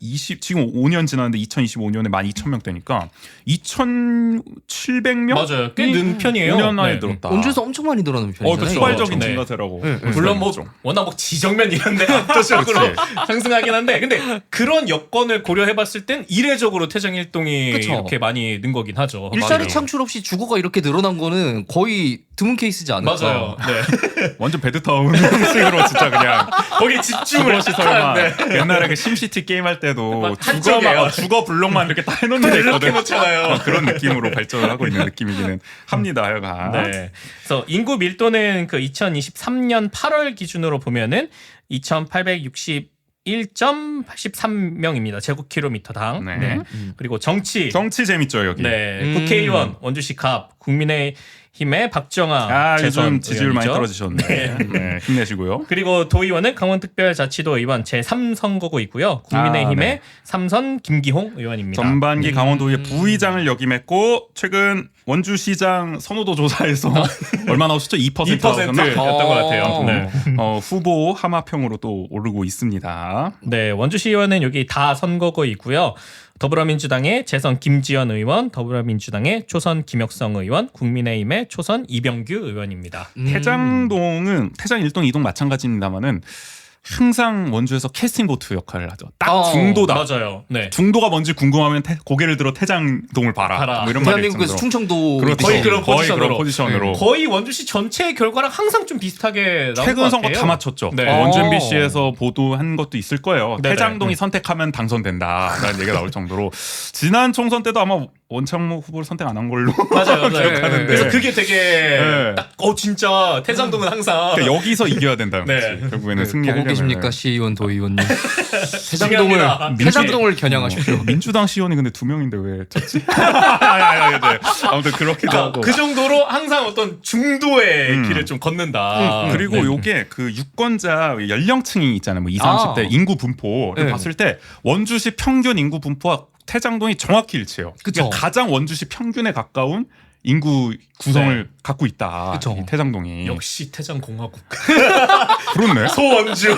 지금 5년 지났는데 2025년에 12,000명대니까 2,700명? 맞아요. 꽤 는 편이에요. 5년 만에 네. 늘었다. 원주에서 엄청 많이 늘어나는 편이잖아요. 그 추발적인 네. 증가세라고. 물론 뭐 워낙 뭐 지정면 이런데 압도적으로 상승하긴 한데, 근데 그런 여건을 고려해봤을 땐 이례적으로 태장 일동이 그쵸. 이렇게 많이 는 거긴 하죠. 일자리 맞아요. 창출 없이 주거가 이렇게 늘어난 거는 거의 드문 케이스지 않을까. 맞아요. 네. 완전 베드타운 식으로 진짜 그냥 거기 집중을 주거 시설만 하는데 옛날에 그 심시티 게임 할 때도 막 한쪽이에요. 주거 블록만 이렇게 딱 해놓는 데 이렇게 있거든. 놓잖아요. 그런 느낌으로 발전을 하고 있는 느낌이기는 합니다. 하여간. 네. 그래서 인구 밀도는 그 2023년 8월 기준으로 보면은 2,861.83명입니다. 제곱킬로미터당. 네. 네. 그리고 정치. 정치 재밌죠 여기. 네. 국회의원 원주시 갑, 국민의힘의 박정아 재선 요즘 지지율 많이 의원이죠. 떨어지셨네. 네, 힘내시고요. 그리고 도의원은 강원특별자치도 의원 제3선거구이고요. 국민의힘의 네. 3선 김기홍 의원입니다. 전반기 강원도의 부의장을 역임했고 최근 원주시장 선호도 조사에서 얼마 나오셨죠? 2%였나? 2%였던 것 같아요. 네. 후보 하마평으로 또 오르고 있습니다. 네, 원주시의원은 여기 다 선거구이고요. 더불어민주당의 재선 김지연 의원, 더불어민주당의 초선 김혁성 의원, 국민의힘의 초선 이병규 의원입니다. 태장동은 태장 1동 2동 마찬가지입니다만은 항상 원주에서 캐스팅 보트 역할을 하죠. 딱 어, 중도다. 맞아요. 네. 중도가 뭔지 궁금하면 고개를 들어 태장동을 봐라. 봐라. 뭐 이런 말이 대한민국에서 정도로. 충청도 그렇죠. 거의 그런 거의 포지션으로. 그런 포지션으로. 거의 원주시 전체의 결과랑 항상 좀 비슷하게 나온 것 최근 선거 같아요. 다 맞췄죠. 네. 원주 어. MBC에서 보도한 것도 있을 거예요. 네네. 태장동이 선택하면 당선된다라는 얘기가 나올 정도로 지난 총선 때도 아마 원창모 후보를 선택 안 한 걸로 맞아요. 기억하는데. 그래서 그게 되게 네. 딱 진짜 태장동은 항상 그러니까 여기서 이겨야 된다는 네. 거지. 결국에는 보고 승리하려면. 계십니까 시의원 도의원님 중요합니다. 태장동을 겨냥하십시오. 민주당 시의원이 근데 2명인데 왜 졌지? 네. 아무튼 그렇기도 하고. 그 정도로 항상 어떤 중도의 음. 길을 좀 걷는다. 그리고 네. 요게 그 유권자 연령층이 있잖아요. 뭐 20, 아. 30대 인구 분포를 네. 봤을 때 원주시 평균 인구 분포와 태장동이 정확히 일치해요. 그쵸. 그러니까 가장 원주시 평균에 가까운 인구 구성을 네. 갖고 있다. 그쵸. 이 태장동이. 역시 태장공화국. 그렇네. 소원주.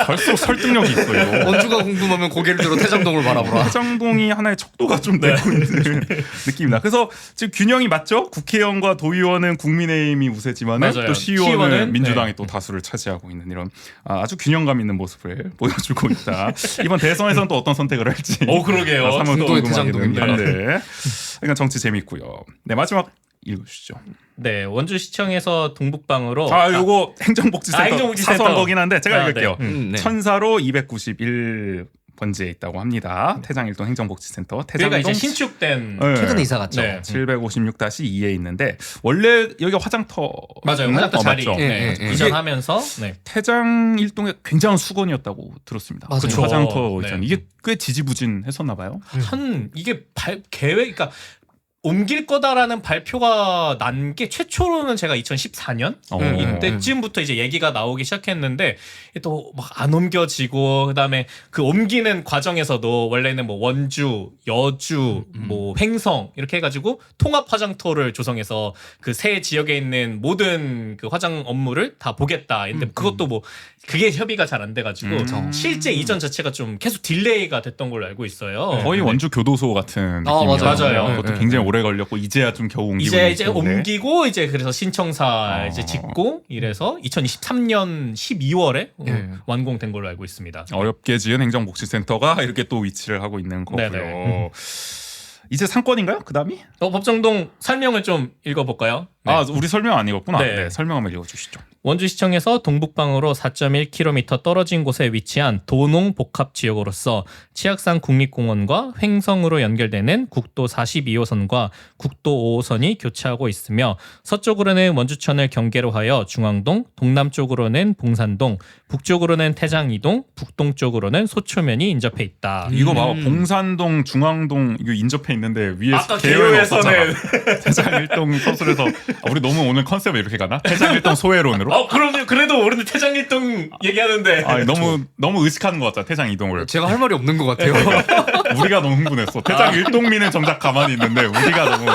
벌써 설득력이 있어요. 원주가 궁금하면 고개를 들어 태장동을 바라보라. 태장동이 하나의 척도가 좀 되고 있는 느낌입니다. 그래서 지금 균형이 맞죠? 국회의원과 도의원은 국민의힘이 우세지만 맞아요. 또 시의원은 시의원은, 민주당이 네. 또 다수를 차지하고 있는 이런 아주 균형감 있는 모습을 보여주고 있다. 이번 대선에서는 또 어떤 선택을 할지. 그러게요. 사뭇 중도의 궁금하게 태장동입니다. 되는데. 그러니까 정치 재밌고요. 네, 마지막 읽어주시죠. 네, 원주시청에서 동북방으로 요거 행정복지센터, 행정복지센터. 사소한 거긴 한데 제가 아, 읽을게요. 네. 천사로 291번지에 있다고 합니다. 태장일동 행정복지센터. 여기가 태장동 이제 신축된 네. 최근에 이사 갔죠. 네. 756-2에 있는데 원래 여기가 화장터 맞아요. 화장터 자리 맞죠? 예, 예. 이전하면서 네. 태장일동의 굉장한 수건이었다고 들었습니다. 맞아요. 그 화장터 네. 이전 이게 꽤 지지부진했었나 봐요. 한 이게 계획 그러니까 옮길 거다라는 발표가 난 게 최초로는 제가 2014년 이때쯤부터 이제 얘기가 나오기 시작했는데 또 막 안 옮겨지고 그다음에 그 옮기는 과정에서도 원래는 뭐 원주, 여주, 뭐 횡성 이렇게 해가지고 통합 화장터를 조성해서 그 세 지역에 있는 모든 그 화장 업무를 다 보겠다. 근데 그것도 뭐 그게 협의가 잘 안 돼가지고 실제 이전 자체가 좀 계속 딜레이가 됐던 걸로 알고 있어요. 거의 네. 원주 교도소 같은 아, 느낌이었어요. 맞아요. 그것도 네, 굉장히 오래 걸렸고 이제야 좀 겨우 옮기고 이제 있는데. 옮기고 이제 그래서 신청사 이제 짓고 이래서 2023년 12월에 네. 완공된 걸로 알고 있습니다. 어렵게 지은 행정복지센터가 이렇게 또 위치를 하고 있는 거고요. 네네. 이제 상권인가요? 그 다음이? 법정동 설명을 좀 읽어볼까요? 네. 우리 설명 안 읽었구나. 네. 네, 설명 한번 읽어주시죠. 원주시청에서 동북방으로 4.1km 떨어진 곳에 위치한 도농 복합 지역으로서 치악산 국립공원과 횡성으로 연결되는 국도 42호선과 국도 5호선이 교차하고 있으며 서쪽으로는 원주천을 경계로 하여 중앙동, 동남쪽으로는 봉산동, 북쪽으로는 태장이동, 북동쪽으로는 소초면이 인접해 있다. 이거 봐봐. 봉산동, 중앙동 이거 인접해 있는데 위에 아까 계열은 개요에서는 없었잖아. 태장일동 서술에서 우리 너무 오늘 컨셉을 이렇게 가나? 태장일동 소외론으로? 그럼요. 그래도 우리는 태장일동 얘기하는데 너무 의식하는 것 같아. 태장 이동을. 제가 할 말이 없는 것 같아요. 우리가 너무 흥분했어. 태장 일동민은 정작 가만히 있는데 우리가 너무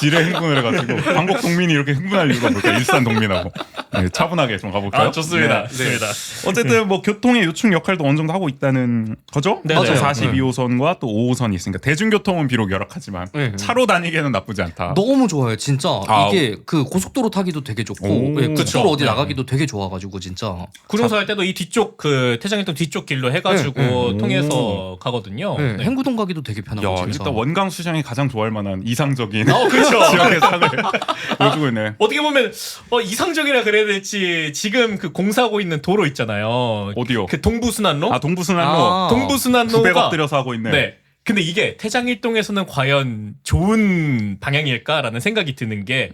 지레 흥분을 해가지고 방콕 동민이 이렇게 흥분할 이유가 뭘까? 일산 동민하고. 네, 차분하게 좀 가볼까요? 좋습니다. 네. 좋습니다. 어쨌든 뭐 교통의 요충 역할도 어느 정도 하고 있다는 거죠? 네네. 맞아요. 맞아요. 42호선과 또 5호선이 있으니까 대중교통은 비록 열악하지만 네. 차로 다니기에는 나쁘지 않다. 너무 좋아요, 진짜. 아. 이게 그 고속도로 타기도 되게 좋고, 오. 예, 그쵸. 국도로 어디 네. 나가기도 되게 좋아가지고 진짜. 구룡사 할 때도 이 뒤쪽 그 태장일동 뒤쪽 길로 해가지고 네. 통해서 가거든요. 네, 네. 행구동 가기도 되게 편하고 야, 진짜. 일단 원강 수장이 가장 좋아할 만한 이상적인 그렇죠. 지역의 상을 보여주고 있네. 어떻게 보면 이상적이라 그래야 될지 지금 그 공사하고 있는 도로 있잖아요. 어디요? 그 동부순환로. 동부순환로 아. 동부순환로가 900억 들여서 하고 있네. 네. 근데 이게 태장일동에서는 과연 좋은 방향일까라는 생각이 드는 게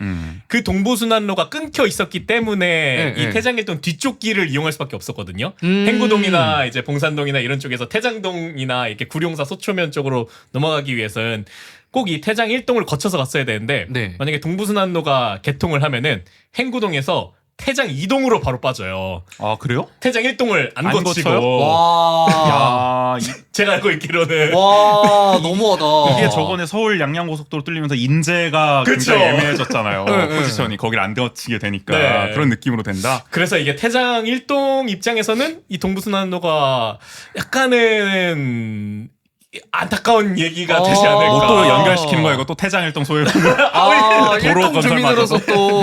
그 동부순환로가 끊겨 있었기 때문에 이 네. 태장일동 뒤쪽 길을 이용할 수밖에 없었거든요. 음. 행구동이나 이제 봉산동이나 이런 쪽에서 태장동이나 이렇게 구룡사 소초면 쪽으로 넘어가기 위해서는 꼭 이 태장일동을 거쳐서 갔어야 되는데 네. 만약에 동부순환로가 개통을 하면은 행구동에서 태장 2동으로 바로 빠져요. 아, 그래요? 태장 1동을 안 안 거치고 거쳐요? 와. 야, 제가 알고 있기로는 와, 너무하다. 이게 저번에 서울 양양고속도로 뚫리면서 인재가 그쵸. 굉장히 애매해졌잖아요. 네, 네. 포지션이 거기를 안 거치게 되니까 네. 그런 느낌으로 된다. 그래서 이게 태장 1동 입장에서는 이 동부순환로가 약간은 안타까운 얘기가 어. 되지 않을까. 뭐 또 연결시키는 거야 이거 또 태장일동 소유분 아, 도로 일동 주민으로서 또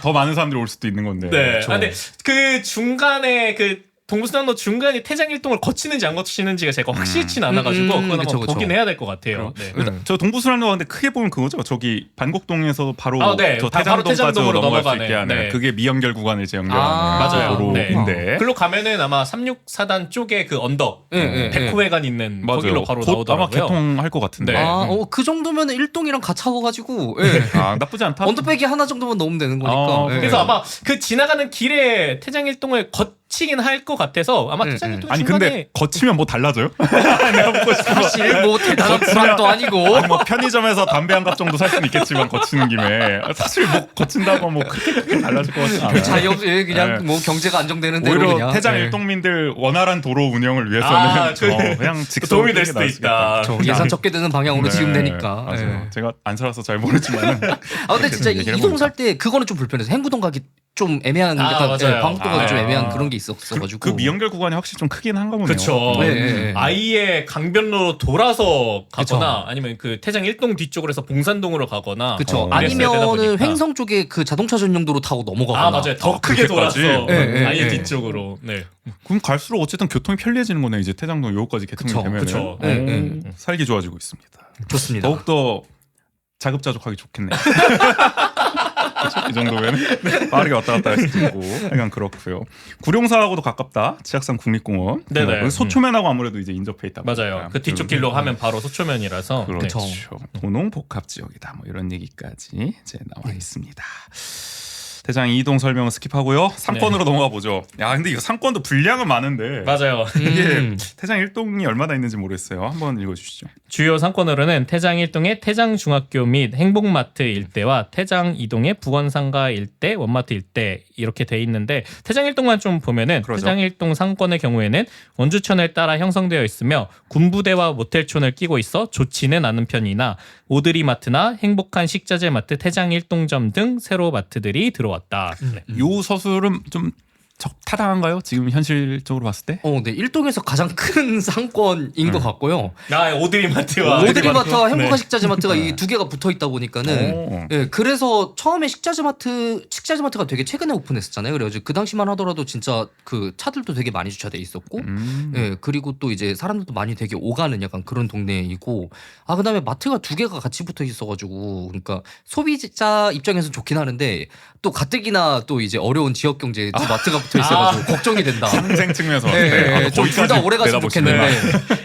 더 많은 사람들이 올 수도 있는 건데. 네. 근데 그 중간에 그 동부순환로 중간에 태장일동을 거치는지 안 거치는지가 제가 확실치는 않아가지고 그건 그쵸, 한번 그쵸. 보긴 해야 될 것 같아요. 네. 저 동부순환로 근데 크게 보면 그거죠. 저기 반곡동에서 바로 아, 네. 저 바로 태장동까지 태장동으로 넘어갈 수 넘어가네. 있게 하는 네. 그게 미연결 구간을 이제 연결하는 맞아요. 도로인데. 글로 가면은 아마 364단 쪽에 그 언덕 예, 예, 백호회관 있는 맞아요. 거기로 바로 곧 나오더라고요. 아마 개통할 것 같은데. 네. 그 정도면 일동이랑 가차워가지고 예. 나쁘지 않다. 언더백이 하나 정도만 넣으면 되는 거니까. 예. 그래서 아마 그 지나가는 길에 태장일동을 거치긴 할 것 같아서 아마 태장일동 아니 중간에 근데 거치면 뭐 달라져요? 사실 뭐 대단한 불안도 아니고. 아니 뭐 편의점에서 담배 한 갑 정도 살 수는 있겠지만 거치는 김에 사실 뭐 거친다고 뭐 크게 달라질 것 같지 않아요. 자유없 그냥 네. 뭐 경제가 안정되는 대로 오히려 그냥. 태장 예. 일동민들 원활한 도로 운영을 위해서는 그냥 직접 도움이 될 수도 있다. 저 예산 적게 드는 방향으로 지금 되니까. 맞아요. 예. 제가 안 살아서 잘 모르지만 근데 진짜 얘기를 이동 해보니까. 살 때 그거는 좀 불편해서 행구동 가기 좀 애매한 약간 맞아요. 방법도가 좀 아. 애매한 그런 게 있었어가지고. 그 미연결 구간이 확실히 좀 크긴 한가 보네요. 그렇죠. 네, 네, 네. 아예 강변로로 돌아서 가거나 그쵸. 아니면 그 태장 일동 뒤쪽으로 해서 봉산동으로 가거나 그쵸. 그랬어야 되다 아니면은 보니까. 횡성 쪽에 그 자동차 전용도로 타고 넘어가거나. 맞아요. 더 크게 그렇게까지? 돌아서 네, 아예 네. 뒤쪽으로. 네. 그럼 갈수록 어쨌든 교통이 편리해지는 거네. 이제 태장동 요거까지 개통이 그쵸, 되면 그쵸. 살기 좋아지고 있습니다. 좋습니다. 더욱더 자급자족하기 좋겠네. 그쵸? 이 정도면 빠르게 왔다 갔다 할 수도 있고 약간 그렇고요. 구룡사하고도 가깝다. 치악산 국립공원. 네네. 소초면하고 아무래도 이제 인접해 있다. 맞아요. 보니까. 그 뒤쪽 길로 하면 바로 소초면이라서. 그렇죠. 네. 도농 복합 지역이다. 뭐 이런 얘기까지 이제 나와 있습니다. 대장 이동 설명은 스킵하고요. 상권으로 넘어가 보죠. 야, 근데 이거 상권도 분량은 많은데 맞아요. 이게 태장 일동이 얼마나 있는지 모르겠어요. 한번 읽어주시죠. 주요 상권으로는 태장 일동의 태장중학교 및 행복마트 일대와 태장 이동의 북원상가 일대, 원마트 일대 이렇게 돼 있는데 태장 일동만 좀 보면은 그러죠. 태장 일동 상권의 경우에는 원주천을 따라 형성되어 있으며 군부대와 모텔촌을 끼고 있어 좋지는 않은 편이나 오드리마트나 행복한 식자재 마트 태장 일동점 등 세로 마트들이 들어왔다. 네. 요 서술은 좀 타당한가요? 지금 현실적으로 봤을 때? 네. 일동에서 가장 큰 상권인 것 같고요. 오드리마트와 오드리마트와 행복한 네. 식자재마트가 이 두 개가 붙어 있다 보니까는 그래서 처음에 식자재마트가 되게 최근에 오픈했었잖아요. 그래가지고 그 당시만 하더라도 진짜 그 차들도 되게 많이 주차돼 있었고, 그리고 또 이제 사람들도 많이 되게 오가는 약간 그런 동네이고, 그다음에 마트가 두 개가 같이 붙어 있어가지고, 그러니까 소비자 입장에서는 좋긴 하는데 또 가뜩이나 또 이제 어려운 지역 경제에 두 마트가 붙어 있어가지고 걱정이 된다. 상생 측면에서 둘 다 오래 갔으면 좋겠는데.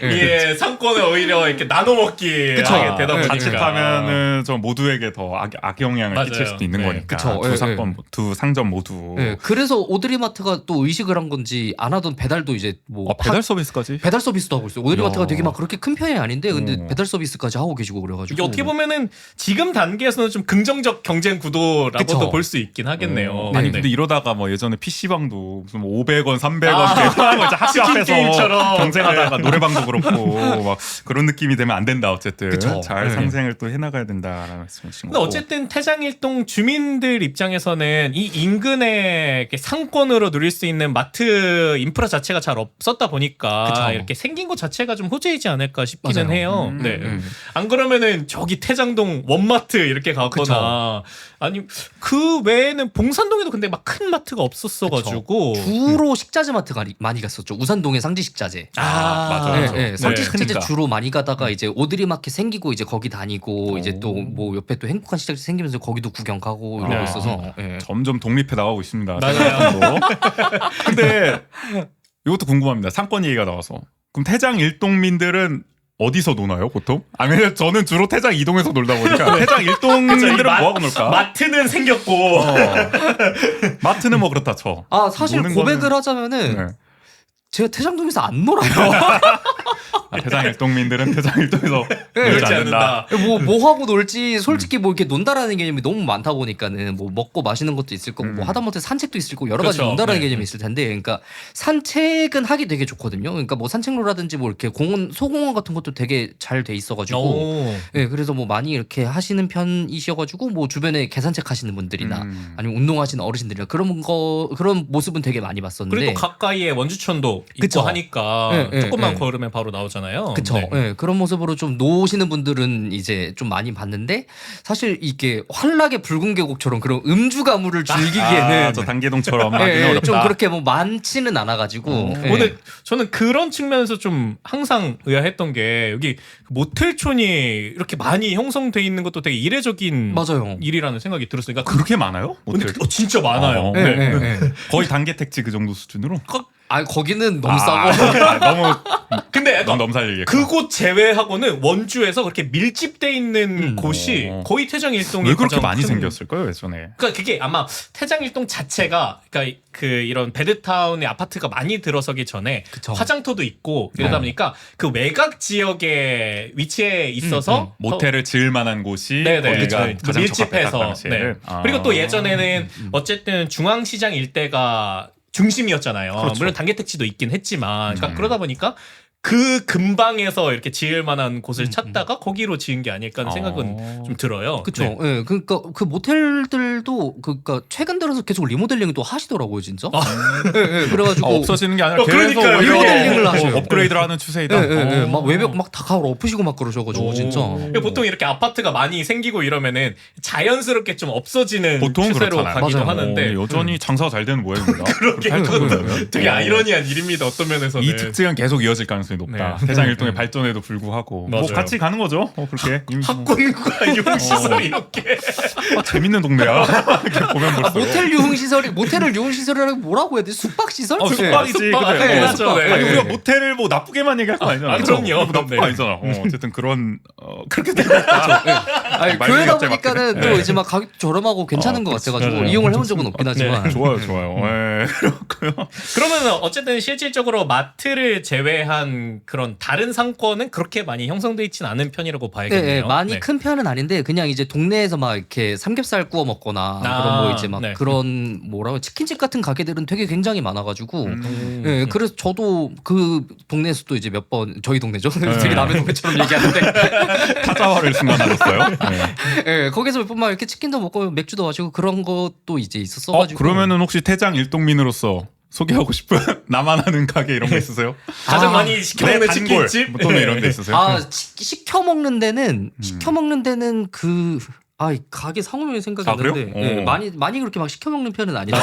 이게 상권을 오히려 이렇게 나눠 먹기 그쵸. 하게 되다 보니까 자칫하면은 저 모두에게 더 악영향을 맞아요. 끼칠 수도 있는 네. 거니까. 그쵸. 두 상권, 두 상점 모두. 그래서 오드리마트가 또 의식을 한 건지 안 하던 배달도 이제 뭐 배달 서비스까지? 배달 서비스도 하고 있어요. 오드리마트가 야. 되게 막 그렇게 큰 편이 아닌데 근데 배달 서비스까지 하고 계시고 그래가지고 이게 어떻게 보면은 지금 단계에서는 좀 긍정적 경쟁 구도라고도 그쵸. 볼 수 있긴 하겠네요. 아니 네. 근데 이러다가 뭐 예전에 PC방도 무슨 뭐 500원, 300원 이렇게 하는 거 학교 치킨 앞에서 게임처럼. 경쟁하다가 노래방도 그렇고 막 그런 느낌이 되면 안 된다. 어쨌든 그쵸. 잘 네. 상생을 또 해나가야 된다라는 말씀이신 근데 거고. 어쨌든 태장일동 주민들 입장에서는 이 인근에 이렇게 상권으로 누릴 수 있는 마트 인프라 자체가 잘 없었다 보니까 그쵸. 이렇게 생긴 것 자체가 좀 호재이지 않을까 싶기는 맞아요. 해요. 네. 안 그러면은 저기 태장동 원마트 이렇게 가거나 아니 그 외에는 봉산동에도 근데 막 큰 마트가 없었어가지고 주로 식자재마트가 많이 갔었죠. 우산동의 상지식자재. 맞아요. 상지식자재 크니까. 주로 많이 가다가 이제 오드리마켓 생기고 이제 거기 다니고 이제 또 뭐 옆에 또 행복한 식자재 생기면서 거기도 구경 가고 이러고 네. 있어서 점점 독립해 나가고 있습니다. 맞아요. 근데 이것도 궁금합니다. 상권 얘기가 나와서. 그럼 태장 일동민들은 어디서 노나요, 보통? 아니면 저는 주로 태장 이동에서 놀다 보니까 태장 일동민들은 뭐하고 놀까? 마트는 생겼고 마트는 뭐 그렇다 쳐. 사실 노는 고백을 거는- 하자면은 네. 제가 태장동에서 안 놀아요. 태장 일동민들은 태장 일동에서 놀지 그렇지 않는다. 뭐 하고 놀지 솔직히 뭐 이렇게 논다라는 개념이 너무 많다 보니까는 뭐 먹고 마시는 것도 있을 거고 뭐 하다못해 산책도 있을 거고 여러 가지 그렇죠. 논다라는 네. 개념이 있을 텐데 그러니까 산책은 하기 되게 좋거든요. 그러니까 뭐 산책로라든지 뭐 이렇게 공원 소공원 같은 것도 되게 잘 돼 있어가지고 오. 그래서 뭐 많이 이렇게 하시는 편이셔가지고 뭐 주변에 개산책 하시는 분들이나 아니면 운동하시는 어르신들이나 그런 모습은 되게 많이 봤었는데 그리고 가까이에 원주천도 있고 그쵸. 하니까 네, 네, 조금만 네. 걸으면 바로 나오잖아요. 그쵸. 네. 예, 그런 모습으로 좀 노시는 분들은 이제 좀 많이 봤는데 사실 이게 환락의 붉은 계곡처럼 그런 음주 가물을 즐기기에는 저 단계동처럼 예, 하기는 예, 어렵다. 좀 그렇게 뭐 많지는 않아가지고 예. 오늘 저는 그런 측면에서 좀 항상 의아했던 게 여기 모텔촌이 이렇게 많이 형성돼 있는 것도 되게 이례적인 맞아요. 일이라는 생각이 들었어요. 그러니까 그렇게 많아요? 근데 모텔? 진짜 많아요. 어. 예, 네. 예, 예. 거의 단계 택지 그 정도 수준으로? 아 거기는 너무 싸고 너무 근데 약간 넘살리게. 그곳 제외하고는 원주에서 그렇게 밀집돼 있는 곳이 어. 거의 태장일동이 왜 그렇게 가장 많이 큰- 생겼을까요, 예전에? 그러니까 그게 아마 태장일동 자체가 그러니까 그 이런 베드타운의 아파트가 많이 들어서기 전에 그쵸. 화장터도 있고 이러다 보니까 그 외곽 지역에 위치해 있어서 모텔을 지을 만한 곳이 네네. 거기가 그 가장 적합했다, 밀집해서. 당시에. 네. 아. 그리고 또 예전에는 어쨌든 중앙시장 일대가 중심이었잖아요. 그렇죠. 물론 단계 택지도 있긴 했지만, 그러니까 그러다 보니까 그 근방에서 이렇게 지을 만한 곳을 찾다가 거기로 지은 게 아닐까 하는 생각은 좀 들어요. 그쵸. 네. 예, 그러니까 그 모텔들도 그러니까 최근 들어서 계속 리모델링을 또 하시더라고요, 진짜. 예, 예, 그래가지고 없어지는 게 아니라 계속 그러니까요. 오히려 리모델링을 하셔요. 업그레이드를 하는 추세이다. 예, 예, 예. 어. 막 외벽 막 다 가을 엎으시고 막 그러셔가지고 진짜. 그러니까 보통 이렇게 아파트가 많이 생기고 이러면은 자연스럽게 좀 없어지는 보통 추세로 그렇잖아요. 가기도 맞아요. 하는데 여전히 장사가 잘 되는 모양입니다. 그렇게 그렇게 그것도 보면. 되게 아이러니한 일입니다. 어떤 면에서는 이 특징은 계속 이어질 가능성이 높다. 네. 대장일동의 발전에도 불구하고 뭐 맞아요. 같이 가는 거죠. 그렇게 이미 뭐. 학군과 유흥시설이 이렇게 재밌는 동네야. 이렇게 보면 볼수록. 모텔 유흥 시설이 모텔을 유흥 시설이라고 뭐라고 해야 돼? 숙박 시설? 숙박이지. 숙박. 그래. 네, 어, 맞죠. 숙박. 네. 아니 우리가 모텔을 뭐 나쁘게만 얘기할 거 아니잖아. 아, 그럼요. 나쁜 네. 거 아니잖아. 어쨌든 그런 그렇게 되고 있다. 아니, 말문이 교회다 갑자기 보니까는 막히네. 또 이제 막 가격 저렴하고 괜찮은 것 같아가지고 맞아요. 이용을 해본 적은 없긴 하지만 좋아요, 좋아요. 예, 그렇고요. 그러면 어쨌든 실질적으로 마트를 제외한 그런 다른 상권은 그렇게 많이 형성돼 있지는 않은 편이라고 예, 봐야겠네요. 예, 많이 네. 큰 편은 아닌데 그냥 이제 동네에서 막 이렇게 삼겹살 구워 먹거나 그런 뭐 이제 막 네. 그런 뭐라고 치킨집 같은 가게들은 되게 굉장히 많아가지고 음. 예, 그래서 저도 그 동네에서 또 이제 몇 번 저희 동네죠. 되게 남의 동네처럼 얘기하는데 타자화를 순간 하셨어요. 네. 예, 거기서 몇 번 막 이렇게 치킨도 먹고 맥주도 마시고 그런 것도 이제 있었어 어, 가지고 그러면은 혹시 태장 일동민으로서 소개하고 싶은 나만 아는 가게 이런 거 있으세요? 가장 아, 많이 시켜먹는 내 단골 치킨집 뭐 또는 이런 데 있으세요? 시켜 먹는 데는 그 이 가게 상호명이 생각이 아, 안 나는데 그래요? 예, 어. 많이 그렇게 막 시켜 먹는 편은 아니다.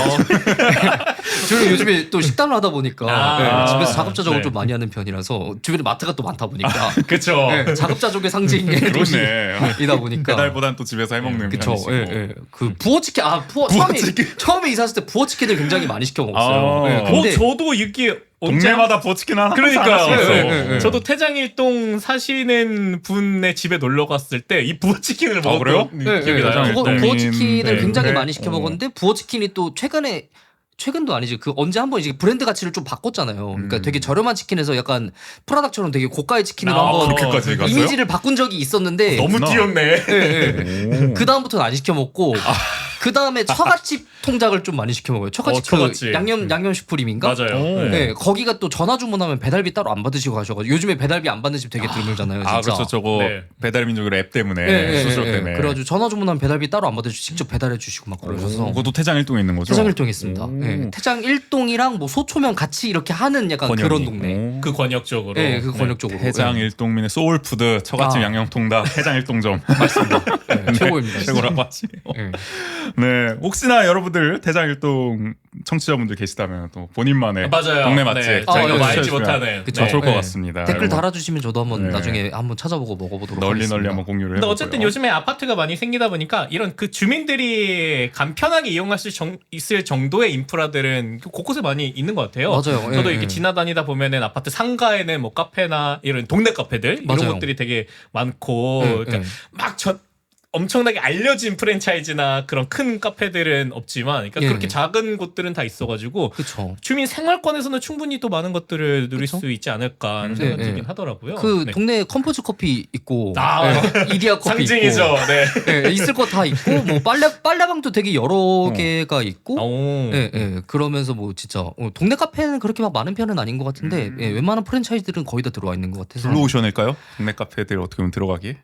저는 요즘에 또 식단을 하다 보니까 아, 예, 집에서 자급자족을 네. 좀 많이 하는 편이라서 주변에 마트가 또 많다 보니까 그쵸. 예, 자급자족의 상징의 그렇네. 도시이다 보니까 배달보단 또 집에서 해먹는 그쵸. 편이시고. 예, 예. 그 부어치킨 처음에 이사 왔을 때 부어치킨을 굉장히 많이 시켜 먹었어요. 아. 예, 근데 저도 이게 언제 동네마다 부어치킨 하나 그러니까요. 하나씩 있어. 예, 예, 예. 저도 태장일동 사시는 분의 집에 놀러 갔을 때 이 부어치킨을 먹었던 그래요? 기억이 예, 나요. 그거 네. 부어치킨을 네. 굉장히 네. 많이 시켜 먹었는데 부어치킨이 또 최근도 아니지 그 언제 한번 이제 브랜드 가치를 좀 바꿨잖아요. 그러니까 되게 저렴한 치킨에서 약간 프라닭처럼 되게 고가의 치킨으로 아, 한번 그렇게까지 갔어요? 이미지를 바꾼 적이 있었는데 너무 그렇구나. 뛰었네. 오. 그 다음부터는 안 시켜 먹고 그 다음에 처갓집 통닭을 좀 많이 시켜 먹어요. 처갓집 처갓집. 양념 슈프림인가? 맞아요. 오. 네. 네, 거기가 또 전화 주문하면 배달비 따로 안 받으시고 가셔가지고 요즘에 배달비 안 받는 집 되게 드물잖아요. 진짜. 아 그렇죠. 저거 네. 배달민족의 앱 때문에 예, 수수료 예, 예. 때문에. 그래가지고 전화 주문하면 배달비 따로 안 받으시고 직접 배달해 주시고 막 그러셔서 그것도 태장 일동에 있는 거죠? 태장 일동에 있습니다. 오. 예, 태장 일동이랑 뭐 소초면 같이 이렇게 하는 약간 권역이. 그런 동네. 오. 그 권역적으로. 예, 그 권역 쪽으로. 태장 예. 일동민의 소울푸드 처갓집 아. 양념통닭 태장 일동점 맞습니다. 예, 최고입니다. 진짜. 최고라고 하지. 예. 네, 혹시나 여러분들 태장 일동 청취자분들 계시다면 또 본인만의 맞아요. 동네 맛집 네, 아, 저희가 예, 뭐 알지 추천해주시면 못하는. 그쵸. 좋을 것 네. 같습니다. 댓글 여러분 달아주시면 저도 한번 네. 나중에 한번 찾아보고 먹어보도록 널리 하겠습니다. 널리 한번 공유를 근데 해보고요. 어쨌든 요즘에 아파트가 많이 생기다 보니까 이런 그 주민들이 간편하게 이용할 수 있을 정도의 인프라들은 곳곳에 많이 있는 것 같아요. 맞아요. 저도 예, 이렇게 예. 지나다니다 보면은 아파트 상가에는 뭐 카페나 이런 동네 카페들 이런 맞아요. 것들이 되게 많고 예, 그러니까 예. 엄청나게 알려진 프랜차이즈나 그런 큰 카페들은 없지만 그러니까 예. 그렇게 작은 곳들은 다 있어가지고 그쵸. 주민 생활권에서는 충분히 또 많은 것들을 누릴 그쵸? 수 있지 않을까 하는 네, 생각이 네. 들긴 하더라고요. 그 네. 동네에 컴포즈 커피 있고 아, 예, 이디야 커피 상징이죠. 있고 네. 예, 있을 거 다 있고 뭐 빨래방도 되게 여러 개가 있고 오. 예, 예. 그러면서 뭐 진짜 동네 카페는 그렇게 막 많은 편은 아닌 것 같은데 예, 웬만한 프랜차이즈들은 거의 다 들어와 있는 것 같아서 블루오션일까요? 동네 카페들 어떻게 보면 들어가기?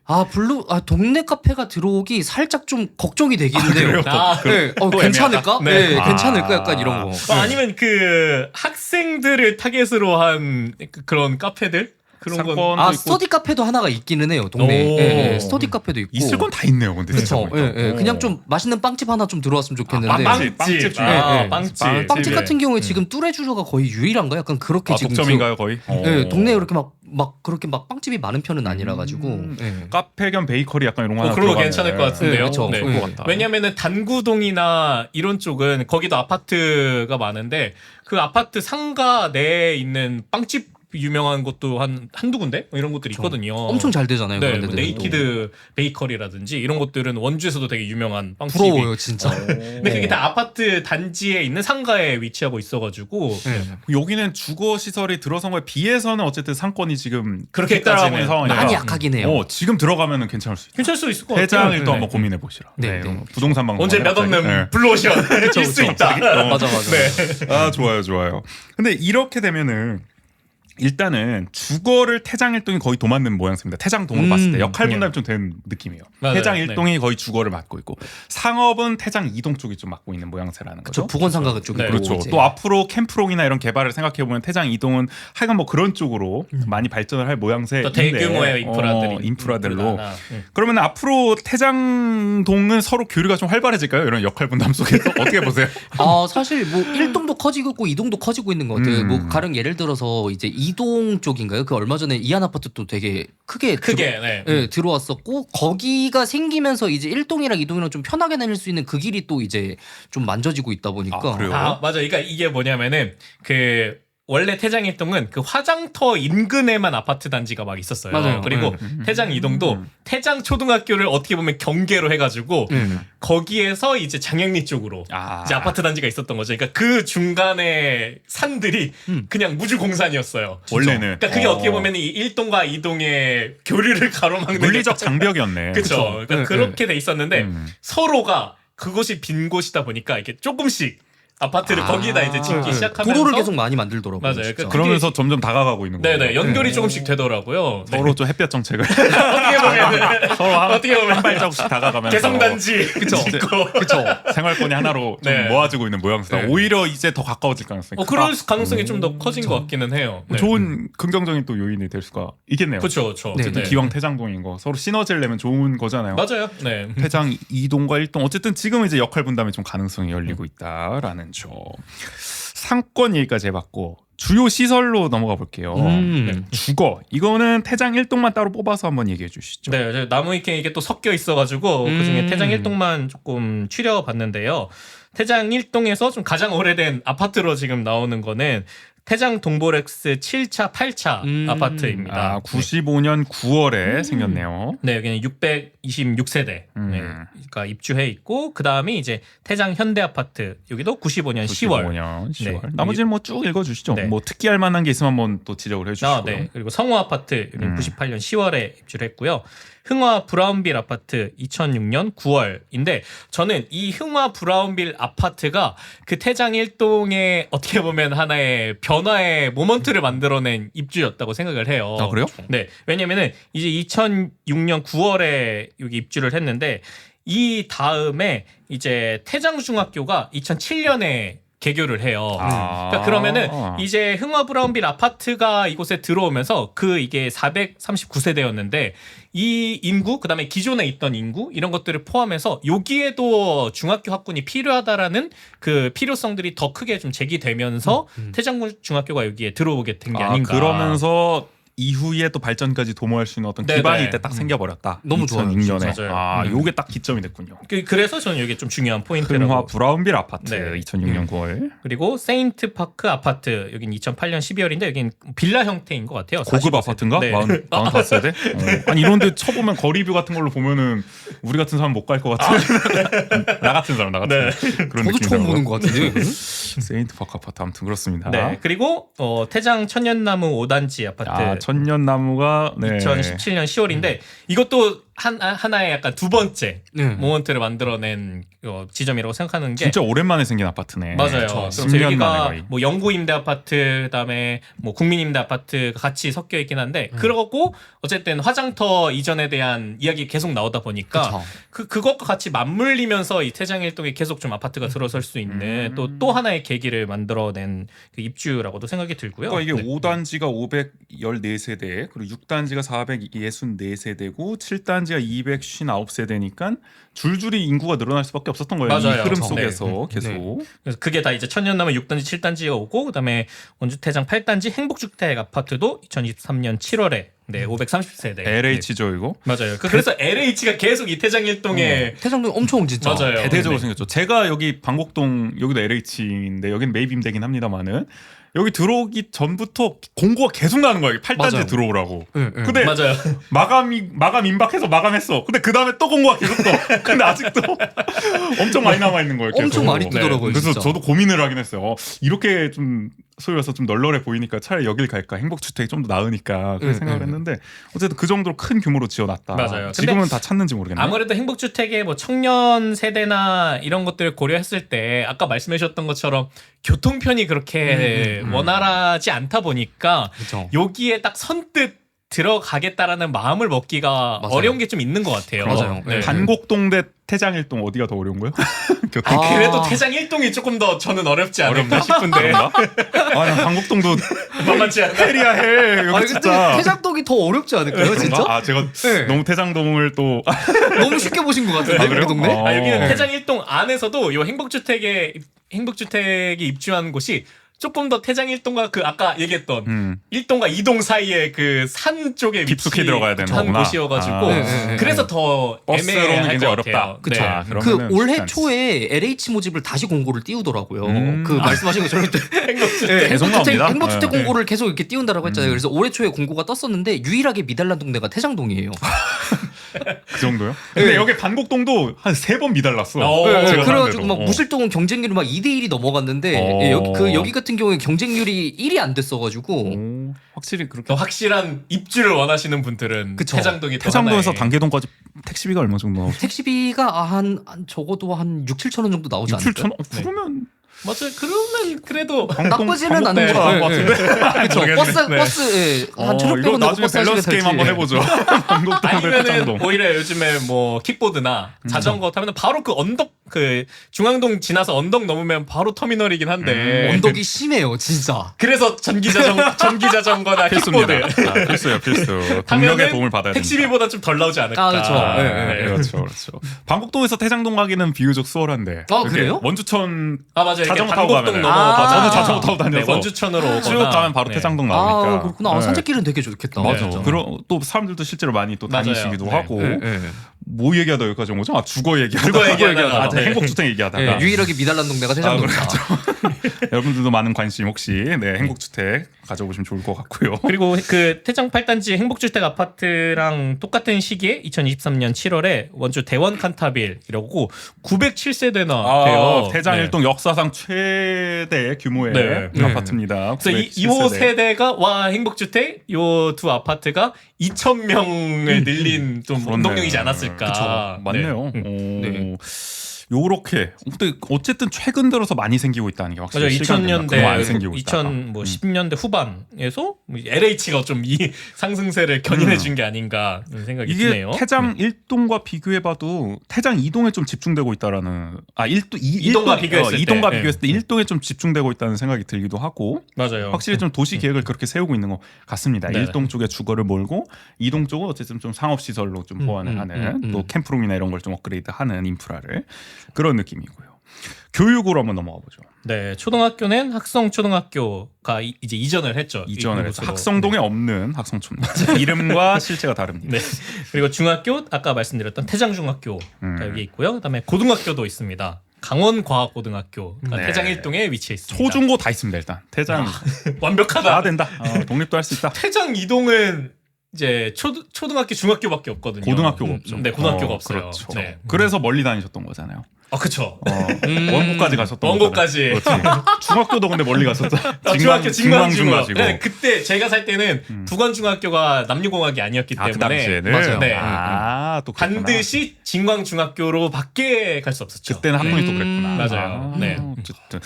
동네 카페가 들어오기 살짝 좀 걱정이 되긴 해요. 아, 네. 괜찮을까? 네. 네, 괜찮을까? 약간 이런 거. 아니면 그 학생들을 타겟으로 한 그런 카페들 그런 건 사건 아 있고 스터디 카페도 하나가 있기는 해요 동네에. 오. 예, 스터디 카페도 있고. 있을 건 다 있네요. 근데 진짜 그렇죠. 보니까. 예, 예. 그냥 좀 맛있는 빵집 하나 좀 들어왔으면 좋겠는데. 빵집 중에. 아, 예, 빵집. 빵집 예. 같은 경우에 지금 뚜레쥬르가 거의 유일한가? 약간 그렇게 지금 독점인가요 거의? 네, 동네에 그렇게 막 그렇게 막 빵집이 많은 편은 아니라 가지고. 예. 카페 겸 베이커리 약간 이런 거 하나 그런 거 들어가네. 괜찮을 것 같은데요. 네, 그쵸. 네. 네. 것 같다. 왜냐면은 단구동이나 이런 쪽은 거기도 아파트가 많은데 그 아파트 상가 내에 있는 빵집 유명한 곳도 한두 군데 이런 곳들이 있거든요. 엄청 잘 되잖아요. 네, 그런 뭐 데들도. 네이키드 베이커리라든지 이런 곳들은 원주에서도 되게 유명한 빵집이. 부러워요, 진짜. 근데 그게 다 아파트 단지에 있는 상가에 위치하고 있어가지고 네. 여기는 주거 시설이 들어선 거에 비해서는 어쨌든 상권이 지금 그렇게까지는 있는 상황이니까 많이 약하긴 해요. 지금 들어가면은 괜찮을 수 있어요. 괜찮을 수 있을 것 같아요. 대장일도 네. 한번 고민해 보시라. 네, 이런 네. 거. 부동산 방송 언제 몇 없는 블루오션 일 수 있다. 맞아. 네. 아 좋아요. 근데 이렇게 되면은 일단은 주거를 태장일동이 거의 도맡는 모양새입니다. 태장동을 봤을 때 역할 분담이 좀 된 느낌이에요. 맞아요. 태장일동이 거의 주거를 맡고 있고 상업은 태장이동 쪽이 좀 맡고 있는 모양새라는 거죠. 저 북원상가 그쪽이 네. 그렇죠. 또 앞으로 캠프롱이나 이런 개발을 생각해 보면 태장 이동은 하여간 뭐 그런 쪽으로 많이 발전을 할 모양새인데 또 대규모의 인프라들이 인프라들로 그러면 앞으로 태장동은 서로 교류가 좀 활발해질까요? 이런 역할 분담 속에서 어떻게 보세요? 사실 뭐 1동도 커지고 있고 2동도 커지고 있는 것 같아요. 뭐 가령 예를 들어서 이제 2동 쪽인가요? 그 얼마 전에 이한 아파트도 되게 크게 네. 들어왔었고 거기가 생기면서 이제 1동이랑 2동이랑 좀 편하게 다닐 수 있는 그 길이 또 이제 좀 만져지고 있다 보니까 아, 그래요? 아, 맞아. 그러니까 이게 뭐냐면은 그 원래 태장일동은 그 화장터 인근에만 아파트 단지가 막 있었어요. 맞아요. 그리고 태장 이동도 태장 초등학교를 어떻게 보면 경계로 해가지고 거기에서 이제 장애리 쪽으로 이제 아파트 단지가 있었던 거죠. 그러니까 그 중간에 산들이 그냥 무주공산이었어요. 원래는. 그러니까 그게 어떻게 보면 이 1동과 2동의 교류를 가로막는 물리적 장벽이었네. 그렇죠. 그러니까 네, 그렇게 돼 있었는데 서로가 그것이 빈 곳이다 보니까 이렇게 조금씩 아파트를 거기다 이제 짓기 시작하면서 도로를 계속 많이 만들더라고요. 맞아요. 진짜. 그러니까 그러면서 점점 다가가고 있는 거예요. 네네 연결이 조금씩 되더라고요. 네. 서로 좀 햇볕 정책을 어떻게 보면 서로 어떻게 보면 한 발자국씩 다가가면서 개성단지 그쵸. 짓고 그쵸. 생활권이 하나로 좀 네. 모아지고 있는 모양새다. 네. 오히려 이제 더 가까워질 가능성이 크다. 그럴 가능성이 좀 더 커진 것 같기는 해요. 네. 좋은 긍정적인 또 요인이 될 수가 있겠네요. 그렇죠. 어쨌든 기왕 태장동인 거 서로 시너지를 내면 좋은 거잖아요. 맞아요. 네. 태장 2동과 1동 어쨌든 지금은 이제 역할 분담이 좀 가능성이 열리고 있다라는 점. 상권 얘기까지 해봤고 주요 시설로 넘어가 볼게요. 네. 주거 이거는 태장 1동만 따로 뽑아서 한번 얘기해 주시죠. 네, 나무위키에 이게 또 섞여 있어가지고 그중에 태장 1동만 조금 추려봤는데요. 태장 1동에서 좀 가장 오래된 아파트로 지금 나오는 거는 태장 동보렉스 7차, 8차 아파트입니다. 아, 95년 9월에 생겼네요. 네, 여기는 626세대. 네, 그러니까 입주해 있고 그 다음에 이제 태장 현대 아파트 여기도 95년 10월. 95년 10월. 네. 나머지는 뭐 쭉 읽어주시죠. 네. 뭐 특기할 만한 게 있으면 한번 또 지적을 해주시고요. 아, 네. 그리고 성호 아파트 여기는 98년 10월에 입주를 했고요. 흥화 브라운빌 아파트 2006년 9월인데 저는 이 흥화 브라운빌 아파트가 그 태장 1동의 어떻게 보면 하나의 변화의 모먼트를 만들어낸 입주였다고 생각을 해요. 아, 그래요? 네. 왜냐면은 이제 2006년 9월에 여기 입주를 했는데 이 다음에 이제 태장중학교가 2007년에 개교를 해요. 그러니까 그러면은 이제 흥화 브라운빌 아파트가 이곳에 들어오면서 그 이게 439세대였는데 이 인구 그다음에 기존에 있던 인구 이런 것들을 포함해서 여기에도 중학교 학군이 필요하다라는 그 필요성들이 더 크게 좀 제기되면서 태장중학교가 여기에 들어오게 된 게 아닌가. 그러면서 이후에 또 발전까지 도모할 수 있는 어떤 기반이 네네. 이때 딱 생겨버렸다. 너무 좋아요, 2006년에. 진짜. 아, 요게 딱 기점이 됐군요. 그래서 저는 이게 좀 중요한 흥화 포인트라고. 브라운빌 아파트 네. 2006년 9월. 그리고 세인트 파크 아파트 여긴 2008년 12월인데 여긴 빌라 형태인 것 같아요. 고급 45세대. 아파트인가? 네. 45세대? 아니 이런데 쳐보면 거리뷰 같은 걸로 보면은 우리 같은 사람 못 갈 것 같아. 나 같은 사람 나 같은 사람. 그런 저도 느낌이 처음 들어요. 보는 것 같은데요. 이거는? 세인트 파크 아파트 아무튼 그렇습니다. 네. 그리고 태장 천년나무 5단지 아파트 아 천년나무가 네. 2017년 10월인데 이것도 하나의 약간 두 번째 네. 모먼트를 만들어낸 지점이라고 생각하는 게 진짜 오랜만에 생긴 아파트네. 맞아요. 그렇죠. 그래서 10년 만에 여기가 거의. 뭐 영구 임대 아파트 그다음에 뭐 국민 임대 아파트가 같이 섞여 있긴 한데 그러고 어쨌든 화장터 이전에 대한 이야기 계속 나오다 보니까 그쵸. 그것과 같이 맞물리면서 이 태장일동에 계속 좀 아파트가 들어설 수 있는 또 하나의 계기를 만들어낸 그 입주라고도 생각이 들고요. 그러니까 이게 네. 5단지가 514세대, 그리고 6단지가 464세대고 7단지가 259세대니까 줄줄이 인구가 늘어날 수밖에 없었던 거예요. 맞아요. 이 흐름 네. 속에서 계속. 그래서 그게 다 이제 천년 남은 6단지, 7단지가 오고 그다음에 원주 태장 8단지 행복주택 아파트도 2023년 7월에 네, 530세대. LH죠 이거. 맞아요. 그래서 LH가 계속 이 태장일동에 태장동 엄청 진짜 맞아요. 대대적으로 네. 생겼죠. 제가 여기 방곡동 여기도 LH인데 여기는 매입임대긴 합니다만은 여기 들어오기 전부터 공고가 계속 나는 거예요. 8단지 맞아요. 들어오라고. 네, 네. 근데 맞아요. 마감 임박해서 마감했어. 근데 그 다음에 또 공고가 계속 떠. 근데 아직도 엄청 많이 남아 있는 거예요. 계속. 엄청 많이 뜨더라고요. 그래서 진짜. 저도 고민을 하긴 했어요. 이렇게 좀 소위 말해서 좀 널널해 보이니까 차라리 여길 갈까. 행복주택이 좀 더 나으니까 그렇게 생각을 했는데 어쨌든 그 정도로 큰 규모로 지어놨다. 맞아요. 지금은 다 찾는지 모르겠네. 아무래도 행복주택의 뭐 청년 세대나 이런 것들을 고려했을 때 아까 말씀해주셨던 것처럼 교통편이 그렇게 원활하지 않다 보니까 그쵸. 여기에 딱 선뜻 들어가겠다라는 마음을 먹기가 맞아요. 어려운 게 좀 있는 것 같아요. 맞아요. 네. 단곡동 대 태장일동 어디가 더 어려운 거예요? 교통. 아. 그래도 태장 1동이 조금 더 저는 어렵지 않을까 어렵나 싶은데 그런가? 아, 단곡동도 만만치 않나? 해리야 해. 여기 아니 진짜. 근데 태장동이 더 어렵지 않을까요, 그런가? 진짜? 아 제가 네. 너무 태장동을 또 너무 쉽게 보신 것 같은데 아, 그래요? 우리 동네. 어. 아, 여기는 네. 태장 1동 안에서도 요 행복주택에 입주한 곳이 조금 더 태장 1동과 그 아까 얘기했던 1동과 2동 사이에 그 산 쪽에 깊숙이 들어가야 되는 한 거구나. 곳이어가지고 아. 네, 네, 네. 그래서 더 버스로는 애매할 굉장히 것 같아요. 어렵다. 네. 아, 그 그러면은 올해 쉽지 않지. 초에 LH 모집을 다시 공고를 띄우더라고요. 음. 그 말씀하신 것처럼 행복주택. 계속 나옵니다. 행복주택 네. 공고를 계속 이렇게 띄운다라고 했잖아요. 그래서 올해 초에 공고가 떴었는데 유일하게 미달난 동네가 태장동이에요. 그 정도요? 근데 네. 여기 반곡동도 한 3번 미달났어. 어, 네, 제가 그래가지고 사는 막 데도. 무실동은 경쟁률이 막 2대1이 넘어갔는데 예, 여기 같은 경우에 경쟁률이 1이 안 됐어가지고 오, 확실히 그렇게 더 확실한 입주를 원하시는 분들은 그쵸. 태장동이 더 태장동에서 하나의 단계동까지 택시비가 얼마 정도 나오죠? 택시비가 한 적어도 한 6, 7천 원 정도 나오지 6, 7천 않을까요? 원? 그러면 맞아요. 그러면 그래도 나쁘지는 않은 네. 것 같은데. 그렇죠. 모르겠네. 버스 예, 한 이거 1,600원 나중에 버스 하시게 밸런스 게임 될지. 한번 해보죠. 반곡동 대 아니면은 태장동. 오히려 요즘에 뭐 킥보드나 자전거 타면 바로 그 언덕 그 중앙동 지나서 언덕 넘으면 바로 터미널이긴 한데 언덕이 심해요, 진짜. 그래서 전기 자전거나 킥보드 필수입니다. 아, 필수예요, 필수. 동력의 하면은 도움을 받아야 됩니다. 택시비보다 좀 덜 나오지 않을까. 아, 그렇죠. 네, 네, 그렇죠, 그렇죠. 방곡동에서 태장동 가기는 비교적 수월한데. 아, 이렇게 그래요? 아 원주천 맞아요. 이렇게 자전거 타고 방곡동 가면은. 넘어가서 저는 자전거 타고 다녀서 네, 원주천으로 오거나 쭉 가면 바로 네. 태장동 나오니까. 아, 그렇구나. 네. 산책길은 되게 좋겠다. 맞아. 네. 그럼 또 사람들도 실제로 많이 또 맞아요. 다니시기도 네. 하고. 네, 네. 뭐 얘기하다 여기까지 온 거죠? 아, 주거 얘기하다가. 주거 얘기하다가. 아, 네. 행복주택 얘기하다가. 네, 유일하게 미달난 동네가 태장동이다. 여러분들도 많은 관심 혹시 네, 행복주택 가져보시면 좋을 것 같고요. 그리고 그 태장 8단지 행복주택 아파트랑 똑같은 시기에 2023년 7월에 원주 대원 칸타빌이라고 907세대나 돼요. 태장 네. 일동 역사상 최대 규모의 네. 아파트입니다. 그래서 이 2호 세대가 와 행복주택 요 두 아파트가 2,000명을 늘린 좀 그렇네. 운동력이지 않았을까. 그쵸. 맞네요. 네. 네. 요렇게 근데 어쨌든 최근 들어서 많이 생기고 있다는 게 확실히 맞아요. 실감된다. 그동안 안 2000년대, 생기고 있다. 2010년대 후반에서 LH가 좀 이 상승세를 견인해 준 게 아닌가 이런 생각이 이게 드네요. 태장 1동과 비교해봐도 태장 2동에 좀 집중되고 있다라는 이동과 비교했을 때. 2동과 네. 비교했을 때 1동에 좀 집중되고 있다는 생각이 들기도 하고 맞아요. 확실히 좀 도시 계획을 그렇게 세우고 있는 것 같습니다. 네. 1동 쪽에 주거를 몰고 2동 쪽은 어쨌든 좀 상업 시설로 좀 보완을 하는 또 캠프룸이나 이런 걸 좀 업그레이드하는 인프라를 그런 느낌이고요. 교육으로 한번 넘어가 보죠. 네, 초등학교는 학성초등학교가 이제 이전을 했죠. 이전을 해서 이곳으로. 학성동에 없는 학성초입니다. 이름과 실체가 다릅니다. 네. 그리고 중학교 아까 말씀드렸던 태장중학교 여기 있고요. 그다음에 고등학교도 있습니다. 강원과학고등학교가 네. 태장 1동에 위치해 있습니다. 초중고 다 있습니다. 일단 태장 완벽하다. 다 된다. 독립도 할 수 있다. 태장 2동은 이제 초등학교, 중학교밖에 없거든요. 고등학교가 없죠. 네, 고등학교가 없어요. 그렇죠. 네. 그래서 멀리 다니셨던 거잖아요. 아, 그쵸. 원고까지 가셨던 원고까지. 거잖아요. 그렇지. 중학교도 근데 멀리 갔었잖아. 중학교 진광중 진광중 가지고. 네, 그때 제가 살 때는 부관중학교가 남녀공학이 아니었기 때문에 그 당시에는 맞아요. 네. 또 그랬구나. 반드시 진광중학교로밖에 갈 수 없었죠. 그때는 학군이 또 그랬구나. 맞아요. 네. 어쨌든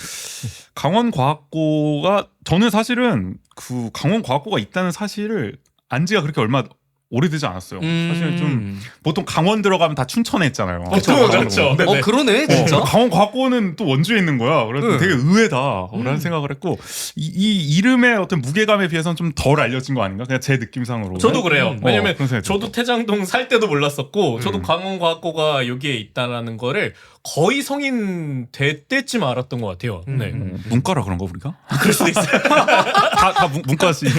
강원과학고가 저는 사실은 그 강원과학고가 있다는 사실을 안지가 그렇게 얼마 오래되지 않았어요. 사실 좀 보통 강원 들어가면 다 춘천에 있잖아요. 그렇죠. 근데 그러네 진짜. 강원과학고는 또 원주에 있는 거야. 그래서 네. 되게 의외다라는 생각을 했고 이 이름의 어떤 무게감에 비해서는 좀 덜 알려진 거 아닌가? 그냥 제 느낌상으로. 저도 그래요. 왜냐면 그런 생각이 저도 태장동 살 때도 몰랐었고 저도 강원과학고가 여기에 있다라는 거를 거의 성인 될 때쯤 알았던 것 같아요. 네. 문과라 그런가 우리가? 그럴 수도 있어요. 다 문과시죠.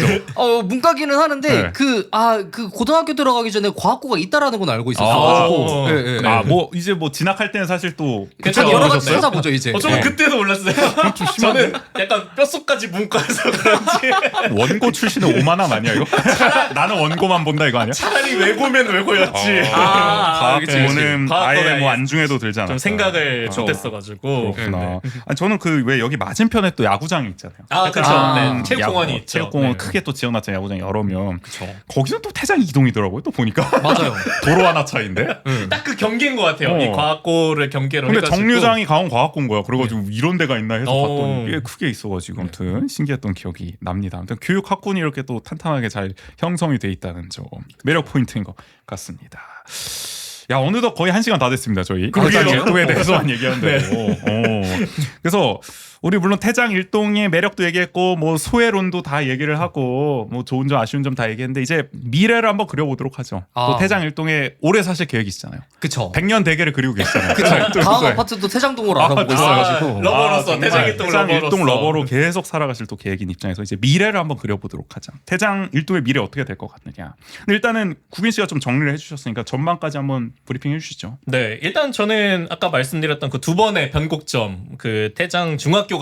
문과기는 하는데 네. 그 고등학교 들어가기 전에 과학고가 있다라는 건 알고 아, 있었어가지고. 예, 예. 네. 뭐 이제 뭐 진학할 때는 사실 또 그쵸. 한 여러 가지 네. 찾아보죠 이제. 저는 네. 그때도 몰랐어요. 저는 약간 뼈속까지 문과에서 그런지 원고 출신은 오만함 아니야 이거? 나는 원고만 본다 이거 아니야? 차라리 외고면 외고였지. 과학고는 그치. 아예 과학고는 뭐 안중에도 들지 않았어. 좀 생각을 못했어가지고. 그렇구나. 아니, 저는 그 왜 여기 맞은편에 또 야구장이 있잖아요. 아, 그렇죠. 아, 네. 체육공원이 야구, 있죠. 체육공원 네. 크게 또 지어놨잖아요. 야구장 여러 명. 그쵸. 거기서 또 태장 이동이더라고요. 또 보니까 맞아요. 도로 하나 차인데. 딱 그 경계인 것 같아요. 이 과학고를 경계로 근데 해가지고. 정류장이 강원과학고인 거야. 그래가지고 이런 데가 있나 해서 어. 봤더니 꽤 크게 있어가지고 아무튼 신기했던 기억이 납니다. 아무튼 교육 학군이 이렇게 또 탄탄하게 잘 형성이 돼 있다는 점 매력 포인트인 것 같습니다. 야 어느덧 거의 1시간 다 됐습니다. 저희 그러게요. 태장 일동에 대해서만 얘기하는데도. 그래서 우리 물론 태장 일동의 매력도 얘기했고 뭐 소외론도 다 얘기를 하고 뭐 좋은 점 아쉬운 점 다 얘기했는데 이제 미래를 한번 그려보도록 하죠. 또 태장 일동에 오래 사실 계획이 있잖아요. 그쵸. 100년 대계를 그리고 계시잖아요. 다음 아파트도 태장동으로 알아보고 있어가지고. 러버로서 정말 태장 일동 러버로서. 일동 러버로 계속 살아가실 또 계획인 입장에서 이제 미래를 한번 그려보도록 하자. 태장 일동의 미래 어떻게 될 것 같느냐. 근데 일단은 국인 씨가 좀 정리를 해주셨으니까 전망까지 한번 브리핑 해주시죠. 네, 일단 저는 아까 말씀드렸던 그 두 번의 변곡점, 그 태장 중학교가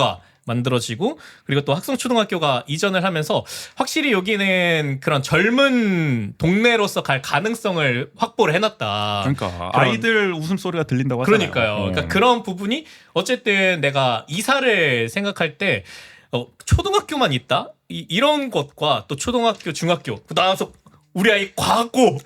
만들어지고 그리고 또 학성초등학교가 이전을 하면서 확실히 여기는 그런 젊은 동네로서 갈 가능성을 확보를 해놨다. 그러니까 아이들 웃음소리가 들린다고 하잖아요. 그러니까요. 그러니까 그런 부분이 어쨌든 내가 이사를 생각할 때 초등학교만 있다? 이런 것과 또 초등학교, 중학교 나와서 우리 아이 과학고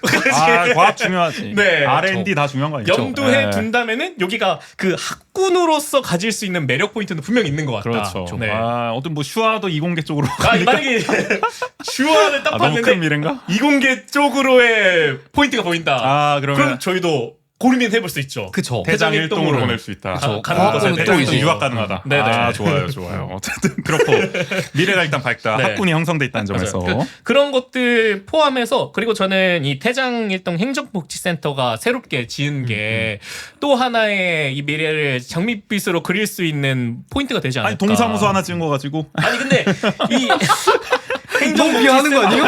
과학 중요하지. 네. R&D 다 중요한 거 아니죠? 염두에 네. 둔다면은 여기가 그 학군으로서 가질 수 있는 매력 포인트는 분명히 있는 것 같다. 그렇죠. 네. 어떤 뭐 슈아도 이공계 쪽으로 만약에 슈아를 딱 너무 큰 봤는데 미래인가? 이공계 쪽으로의 포인트가 보인다. 그러면 그럼 저희도 고민해볼 수 있죠. 그쵸. 태장 태장 일동으로 일동으로 보낼 수 있다. 가는 과학고는 것에 또 태장 이제 일동 유학 가능하다. 네네. 좋아요. 어쨌든 그렇고 미래가 일단 밝다. 네. 학군이 형성돼 있다는 점에서 그런 것들 포함해서 그리고 저는 이 태장일동 행정복지센터가 새롭게 지은 게 또 하나의 이 미래를 장밋빛으로 그릴 수 있는 포인트가 되지 않을까. 아니 동사무소 하나 지은 거 가지고 아니 근데 이 너무 비하는 거 아니에요?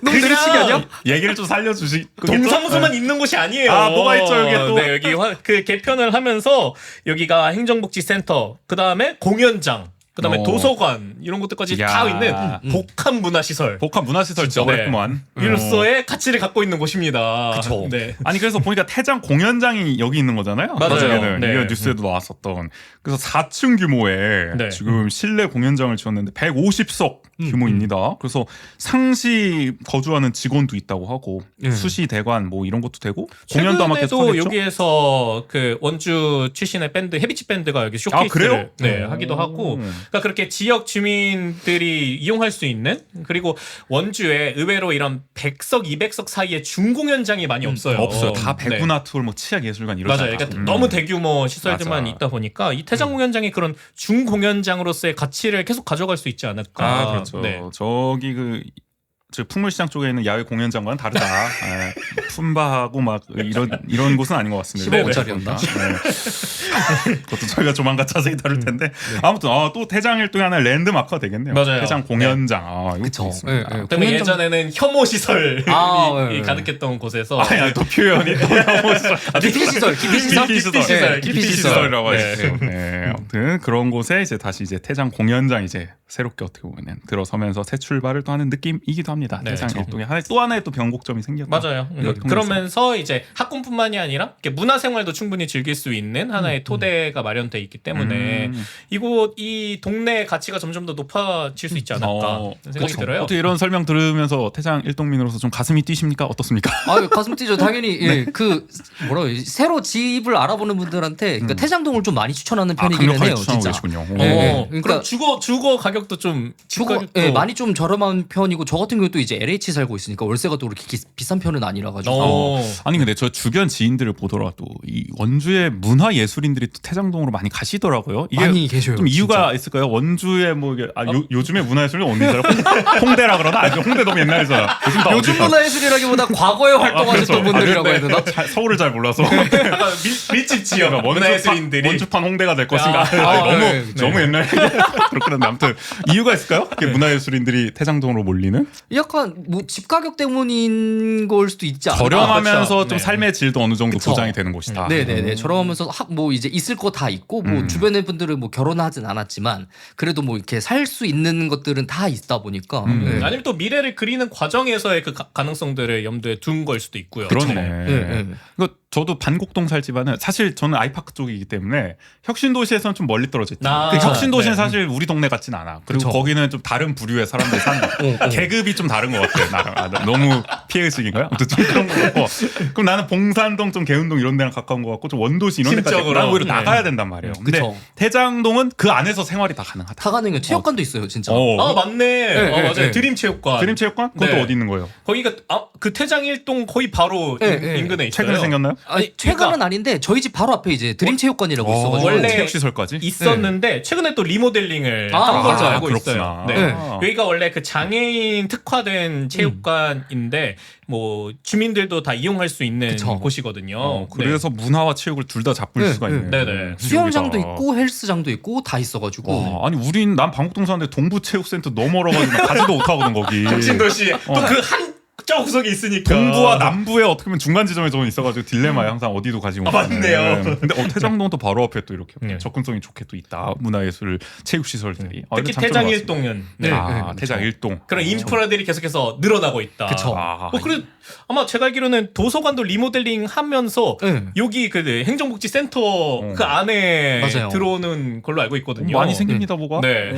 너무 내리치기 아니야? 얘기를 좀 살려주시. 동사무소만 있는 곳이 아니에요. 뭐가 있죠, 여기에 또? 네, 여기 그 개편을 하면서 여기가 행정복지센터, 그 다음에 공연장, 그 다음에 도서관 이런 것들까지 야. 다 있는 복합 문화시설. 복합 문화시설 진짜 네. 어렵구만. 이로서의 가치를 갖고 있는 곳입니다. 그쵸. 네. 아니 그래서 보니까 태장 공연장이 여기 있는 거잖아요. 맞아요. 나중에는. 네. 이게 뉴스에도 나왔었던. 그래서 4층 규모의 네. 지금 실내 공연장을 지었는데 150석 규모입니다. 그래서 상시 거주하는 직원도 있다고 하고 수시 대관 뭐 이런 것도 되고 공연도 아마 계속 최근에도 하겠죠. 여기에서 그 원주 출신의 밴드 헤비치 밴드가 여기 그래요? 쇼케이스를 네, 하기도 하고 그러니까 그렇게 지역 주민들이 이용할 수 있는 그리고 원주에 의외로 이런 100석 200석 사이에 중공연장이 많이 없어요. 없어요. 다 네. 백운아트홀 뭐 치약예술관 이러지 맞아요. 않아요. 그러니까 너무 대규모 시설들만 맞아. 있다 보니까 이 태장 공연장이 그런 중공연장으로서의 가치를 계속 가져갈 수 있지 않을까. 그렇죠. 네. 저기 저 풍물시장 쪽에 있는 야외 공연장과는 다르다. 품바하고 막 이런 곳은 아닌 것 같습니다. 15억짜리였나? 그것도 저희가 조만간 자세히 다룰 텐데 아무튼 또 태장 일동에 하나 랜드마크가 되겠네요. 맞아요. 태장 공연장. 이거 그쵸. 있습니다. 네, 네. 때문에 공연장- 예전에는 혐오 시설이 네. 가득했던 곳에서 아니 또 표현이 또 너무 기피 시설, 기피 시설, 기피 시설, 기피 기피 시설. 시설이라고 네. 하시죠. 네, 아무튼 그런 곳에 이제 다시 이제 태장 공연장 이제 새롭게 어떻게 보면 들어서면서 새 출발을 또 하는 느낌이기도 합니다. 합니다. 네, 태장 그렇죠. 일동에 또 하나의 또 변곡점이 생겼다. 맞아요. 그러면서 이제 학군뿐만이 아니라 이렇게 문화생활도 충분히 즐길 수 있는 하나의 토대가 마련돼 있기 때문에 이 동네의 가치가 점점 더 높아질 수 있지 않을까 생각이 들어요. 어떻게 이런 설명 들으면서 태장 일동민으로서 좀 가슴이 뛰십니까? 어떻습니까? 아 가슴 뛰죠. 당연히 예, 그 뭐라고 해야지? 새로 집을 알아보는 분들한테 그러니까 태장동을 좀 많이 추천하는 편이기는 강력하게 해요. 추천하고 진짜. 계시군요. 네, 네. 그럼 그러니까 주거 가격도 좀 주거 가격도 예, 많이 좀 저렴한 편이고 저 같은 경우도 이제 LH 살고 있으니까 월세가 또 그렇게 비싼 편은 아니라 가지고 아니 근데 저 주변 지인들을 보더라도 이 원주의 문화 예술인들이 또 태장동으로 많이 가시더라고요. 이게 많이 계셔요. 좀 이유가 진짜. 있을까요? 원주의 뭐 이게 요즘에 문화 예술은 어디 살아? 홍대라 그러나? 아니 홍대 너무 옛날이잖아. 요즘 문화예술이라기보다 과거에 활동하셨던 분들이라고 해야 되나? 서울을 잘 몰라서 약간 밀집 지역 문화예술인들이 원주판 홍대가 될 것인가? 아, 너무 네. 너무 옛날 그렇긴 한데 아무튼 이유가 있을까요? 문화예술인들이 태장동으로 몰리는? 약간 뭐 집 가격 때문인 걸 수도 있지 않을까? 저렴하면서 그렇죠. 좀 네. 삶의 질도 어느 정도 그쵸. 보장이 되는 곳이다. 네네네. 저렴하면서 뭐 이제 있을 거 다 있고 뭐 주변의 분들은 뭐 결혼하진 않았지만 그래도 뭐 이렇게 살 수 있는 것들은 다 있다 보니까. 네. 아니면 또 미래를 그리는 과정에서의 그 가능성들을 염두에 둔 걸 수도 있고요. 그러네. 네. 이거 저도 반곡동 살지만은 사실 저는 아이파크 쪽이기 때문에 혁신도시에서는 좀 멀리 떨어져 있다. 아, 그 혁신도시는 네. 사실 우리 동네 같진 않아. 그리고 그쵸. 거기는 좀 다른 부류의 사람들이 산다. 계급이 좀 다른 것 같아요. 나랑 너무 피해의식인가요? 아무튼 좀 그런 거 같고. 그럼 나는 봉산동, 좀 개운동 이런 데랑 가까운 것 같고 좀 원도시 이런 데까지 심적으로. 난 오히려 네. 나가야 된단 말이에요. 근데 그쵸. 태장동은 그 안에서 생활이 다 가능하다. 다 가는 게 체육관도 있어요, 진짜. 아 맞네. 네, 맞아요. 네. 드림체육관. 드림체육관? 그건 네. 또 어디 있는 거예요? 거기가 그 태장 일동 거의 바로 네, 네. 인근에 있어요. 최근에 생겼나요? 아니, 최근은 아닌데 저희 집 바로 앞에 이제 드림체육관이라고 있어가지고. 원래 체육시설까지? 있었는데 최근에 또 리모델링을 아, 한 걸로 맞아요. 알고 그렇구나. 있어요. 네. 네. 여기가 원래 그 장애인 특화된 체육관인데 뭐 주민들도 다 이용할 수 있는 그쵸. 곳이거든요. 그래서 문화와 체육을 둘 다 잡을 네, 수가 네. 있는. 네네. 수영장도 있고 헬스장도 있고 다 있어가지고. 와, 아니 우린 난 방곡동 사는데 동부체육센터 너무 멀어가지고 나 가지도 못하거든 거기. 혁신도시 또 그 한저 구석에 있으니까 동부와 남부에 어떻게 보면 중간 지점에 저는 있어가지고 딜레마에 항상 어디도 가지고. 맞네요. 근데 태장동도 바로 앞에 또 이렇게 네. 접근성이 좋게 또 있다. 문화예술 체육시설들이. 특히 태장 일동은 네. 아, 태장 일동. 그런 인프라들이 계속해서 늘어나고 있다. 그쵸. 아, 그래 아마 제가 알기로는 도서관도 리모델링 하면서 네. 여기 그 행정복지센터 그 안에 맞아요. 들어오는 걸로 알고 있거든요. 많이 생깁니다 뭐가. 네.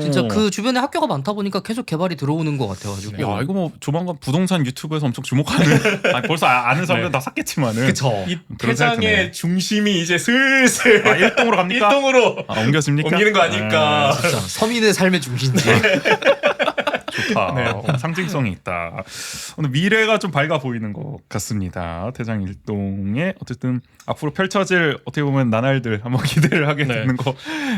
진짜 그 주변에 학교가 많다 보니까 계속 개발이 들어오는 것 같아가지고. 야 이거 뭐 조만간 부동산 유튜브에서 엄청 주목하는. 아니, 벌써 아는 사람들은 네. 다 샀겠지만은. 그쵸. 이 그런 생각이 드네. 태장의 중심이 이제 슬슬 아, 일동으로 갑니까? 일동으로 아, 옮겨집니까? 옮기는 거 아닐까. 진짜 서민의 삶의 중심지. 좋다. 상징성이 있다. 오늘 미래가 좀 밝아 보이는 것 같습니다. 태장 일동에 어쨌든 앞으로 펼쳐질 어떻게 보면 나날들 한번 기대를 하게 네. 되는 것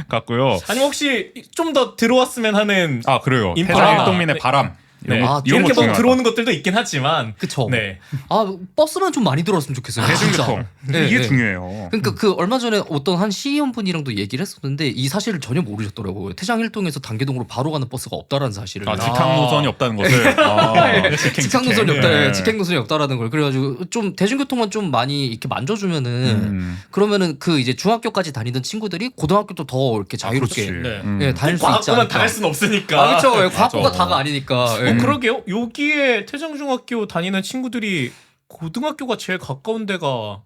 같고요. 아니면 혹시 좀 더 들어왔으면 하는 아 그래요. 인프라. 태장 일동민의 바람. 네. 이런 거 아, 이런 이렇게 거 뭐 중요하다. 들어오는 것들도 있긴 하지만 그쵸. 네. 아 버스만 좀 많이 들어왔으면 좋겠어요. 대중교통. 진짜. 네, 이게 네. 중요해요. 그러니까 그 얼마 전에 어떤 한 시의원분이랑도 얘기를 했었는데 이 사실을 전혀 모르셨더라고요. 태장 일동에서 단계동으로 바로 가는 버스가 없다라는 사실을. 아, 직항 노선이 없다는 것을. 아, 직항 노선이 없다. 네. 직행 노선이 없다라는 걸. 그래가지고 좀 대중교통만 좀 많이 이렇게 만져주면은 그러면은 그 이제 중학교까지 다니던 친구들이 고등학교도 더 이렇게 자유롭게 그렇지. 네. 예, 다닐 수 있지 과학고만 않을까. 다 할 수는 없으니까. 아 그렇죠. 과학고가 맞아. 다가 아니니까. 예. 그러게요. 여기에 태장중학교 다니는 친구들이 고등학교가 제일 가까운 데가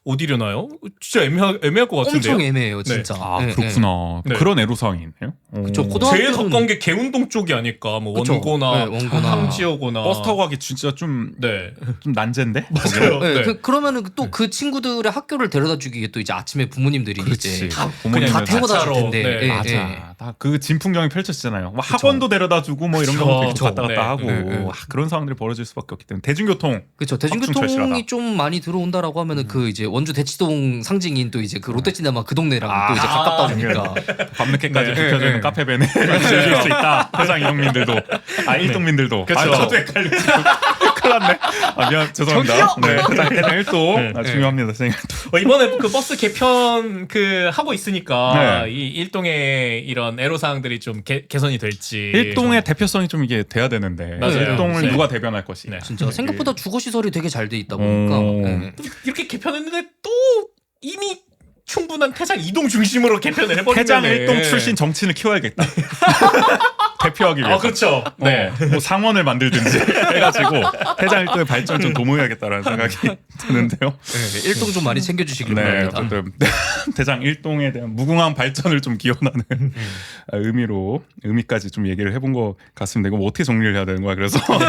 어디려나요? 진짜 애매할 것 같은데요. 엄청 애매해요, 진짜. 아 예, 예. 그렇구나. 네. 그런 애로사항이 있네요. 그쵸. 오. 고등학교는- 제일 가까운 게 개운동 쪽이 아닐까. 뭐 그쵸. 원고나, 네, 원고나. 함지어고나. 버스 타고 가기 진짜 좀 네. 난제인데. 맞아요. 네, 네. 그러면은 또 그 친구들의 학교를 데려다 주기 위해 또 이제 아침에 부모님들이 그렇지. 이제 다 그냥 다 태워다 줄 자차로. 텐데. 네. 예, 맞아. 예. 다 그 진풍경이 펼쳐지잖아요. 뭐 학원도 데려다 주고 뭐 이런 그쵸. 경우도 있고 그쵸. 갔다 갔다 네. 하고 네, 네. 그런 상황들이 벌어질 수밖에 없기 때문에 대중교통 그렇죠. 대중교통이 확충철실하다. 좀 많이 들어온다라고 하면은 그 이제 원주 대치동 상징인 또 이제 그 롯데시네마 그 동네랑 또 이제 가깝다 보니까 밤늦게까지 네. 불켜져 있는 카페벤에 즐길 수 있다. 태장 이동민들도 일동민들도. 그쵸. 아, 저도 헷갈려. 큰일 났네. 아, 미안 죄송합니다. 네, 태장 일동 네. 중요합니다. 태장 일동. 이번에 그 버스 개편 그 하고 있으니까 네. 이 일동의 이런 애로사항들이 좀 개선이 될지. 일동의 대표성이 좀 이게 돼야 되는데 맞아요. 일동을 네. 누가 대변할 것이. 네. 진짜 생각보다 주거 시설이 되게 잘 돼 있다 보니까 오. 예. 이렇게 개편했는데 또 이미 충분한 태장 이동 중심으로 개편을 해버리면 태장 일동 출신 정치인을 키워야겠다. 대표하기 위해서. 그렇죠. 네. 뭐 상원을 만들든지 해가지고 태장 일동의 발전 좀 도모해야겠다라는 생각이 드는데요. 네, 일동 좀 많이 챙겨주시길 네, 바랍니다. 어쨌든 태장 일동에 대한 무궁한 발전을 좀 기원하는 의미까지 좀 얘기를 해본 것 같습니다. 이거 뭐 어떻게 정리를 해야 되는 거야? 그래서 오늘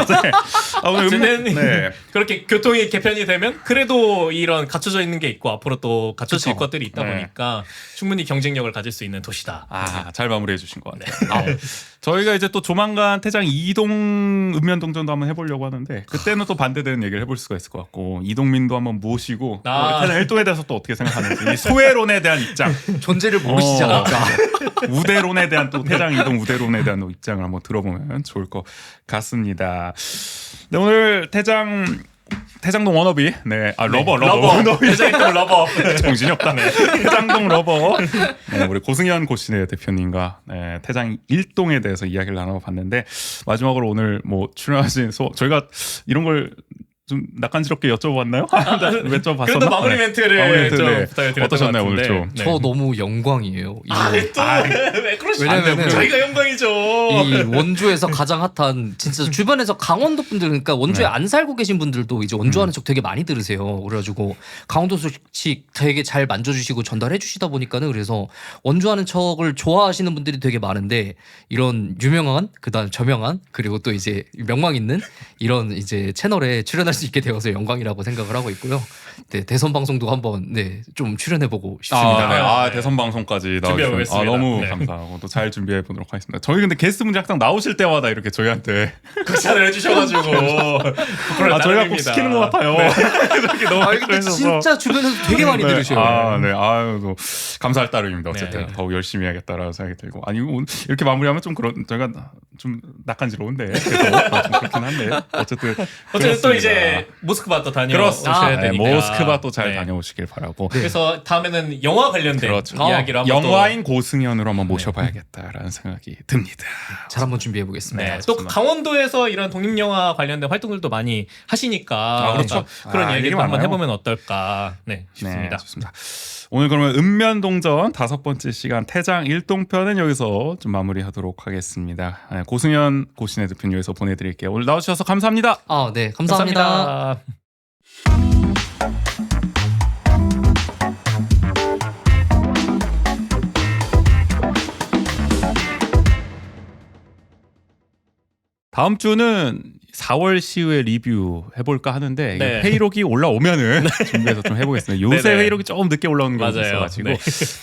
어쨌든 네. 그렇게 교통이 개편이 되면 그래도 이런 갖춰져 있는 게 있고 앞으로 또 갖춰질 그쵸. 것들이 있다 네. 보니까 충분히 경쟁력을 가질 수 있는 도시다. 잘 마무리해 주신 것 같아요. 저희가 이제 또 조만간 태장 이동 읍면동전도 한번 해보려고 하는데 그때는 또 반대되는 얘기를 해볼 수가 있을 것 같고 이동민도 한번 모시고 태장 일동에 대해서 또 어떻게 생각하는지 이 소외론에 대한 입장, 존재를 모르시지 않을까. 우대론에 대한 또 태장 이동 우대론에 대한 또 입장을 한번 들어보면 좋을 것 같습니다. 네, 오늘 태장동 워너비, 러버. 대장일동 러버. 정신이 없다. 태장동 러버. 네, 우리 고승현 고신의 대표님과 태장 일동에 대해서 이야기를 나눠봤는데 마지막으로 오늘 뭐 출연하신 저희가 이런 걸 좀 낯간지럽게 여쭤봤나요? 여쭤봤었나? 그래도 마무리 멘트를 좀 네. 부탁을 드렸던 어떠셨나요 것 오늘 같은데. 좀? 네. 저 너무 영광이에요. 왜 그러시죠? 왜냐면은 저희가 영광이죠. 이 원주에서 가장 핫한 진짜 주변에서 강원도 분들 그러니까 원주에 안 살고 계신 분들도 이제 원주하는 척 되게 많이 들으세요. 그래가지고 강원도 소식 되게 잘 만져주시고 전달해 주시다 보니까는 그래서 원주하는 척을 좋아하시는 분들이 되게 많은데 이런 유명한 그다음 저명한 그리고 또 이제 명망 있는 이런 이제 채널에 출연할 수 있게 되어서 영광이라고 생각을 하고 있고요. 네, 대선 방송도 한번 좀 출연해보고 싶습니다. 네. 대선 방송까지 준비해보겠습니다. 나와주셔서 너무 네. 감사하고 또 잘 준비해 보도록 하겠습니다. 저희 근데 게스트분들 항상 나오실 때마다 이렇게 저희한테 극찬을 해주셔가지고 저희가 꼭 시키는 것 같아요. 이렇게 너무 근데 그래서 진짜 주변에서 되게 많이 들으셔요. 또 감사할 따름입니다. 어쨌든 네. 더욱 열심히 해야겠다라는 생각이 들고 오늘 이렇게 마무리하면 좀 저희가 좀 낯간지러운데 그래서 좀 그렇긴 한데 어쨌든 또 그렇습니다. 이제 모스크바 또 그렇습니다. 다녀오셔야 되니까. 모스크바 또 잘 네. 다녀오시길 바라고. 그래서 다음에는 영화 관련된 그렇죠. 이야기로 한번 영화인 고승현으로 한번 모셔봐야겠다라는 생각이 듭니다. 잘 한번 준비해 보겠습니다. 네, 또 좋습니다. 강원도에서 이런 독립영화 관련된 활동들도 많이 하시니까 그렇죠. 그런 얘기 얘기도 한번 많아요. 해보면 어떨까 싶습니다. 네, 좋습니다. 오늘 그러면 읍면동전 5번째 시간 태장 일동편은 여기서 좀 마무리하도록 하겠습니다. 고승현 고신의 대표님 여기서 보내드릴게요. 오늘 나와주셔서 감사합니다. 네, 감사합니다. 다음 주는 4월 시우의 리뷰 해볼까 하는데 이게 네. 회의록이 올라오면은 준비해서 좀 해보겠습니다. 요새 네네. 회의록이 조금 늦게 올라오는 경우가 맞아요. 있어가지고 네.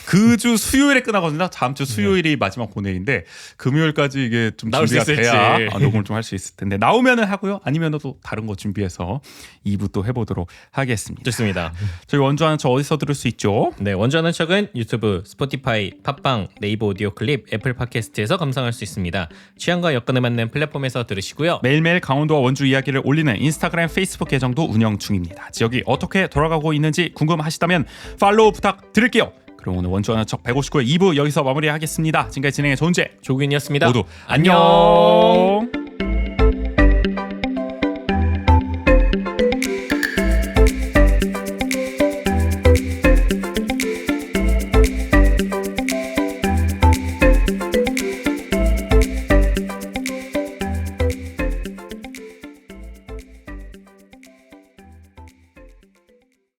그 주 수요일에 끝나거든요. 다음 주 수요일이 마지막 본회의인데 금요일까지 이게 좀 나올 수 준비가 있을지. 돼야 녹음을 좀 할 수 있을 텐데 나오면은 하고요. 아니면은 또 다른 거 준비해서 2부 또 해보도록 하겠습니다. 좋습니다. 저희 원주하는 저 어디서 들을 수 있죠? 네, 원주하는 척은 유튜브, 스포티파이, 팟빵, 네이버 오디오 클립, 애플 팟캐스트에서 감상할 수 있습니다. 취향과 여건에 맞는 플랫폼에서 들으시고요. 매일매일 강원도와 원주 이야기를 올리는 인스타그램, 페이스북 계정도 운영 중입니다. 지역이 어떻게 돌아가고 있는지 궁금하시다면 팔로우 부탁드릴게요. 그럼 오늘 원주하는 척 159회 2부 여기서 마무리하겠습니다. 지금까지 진행의 존재 조균이었습니다. 모두 안녕.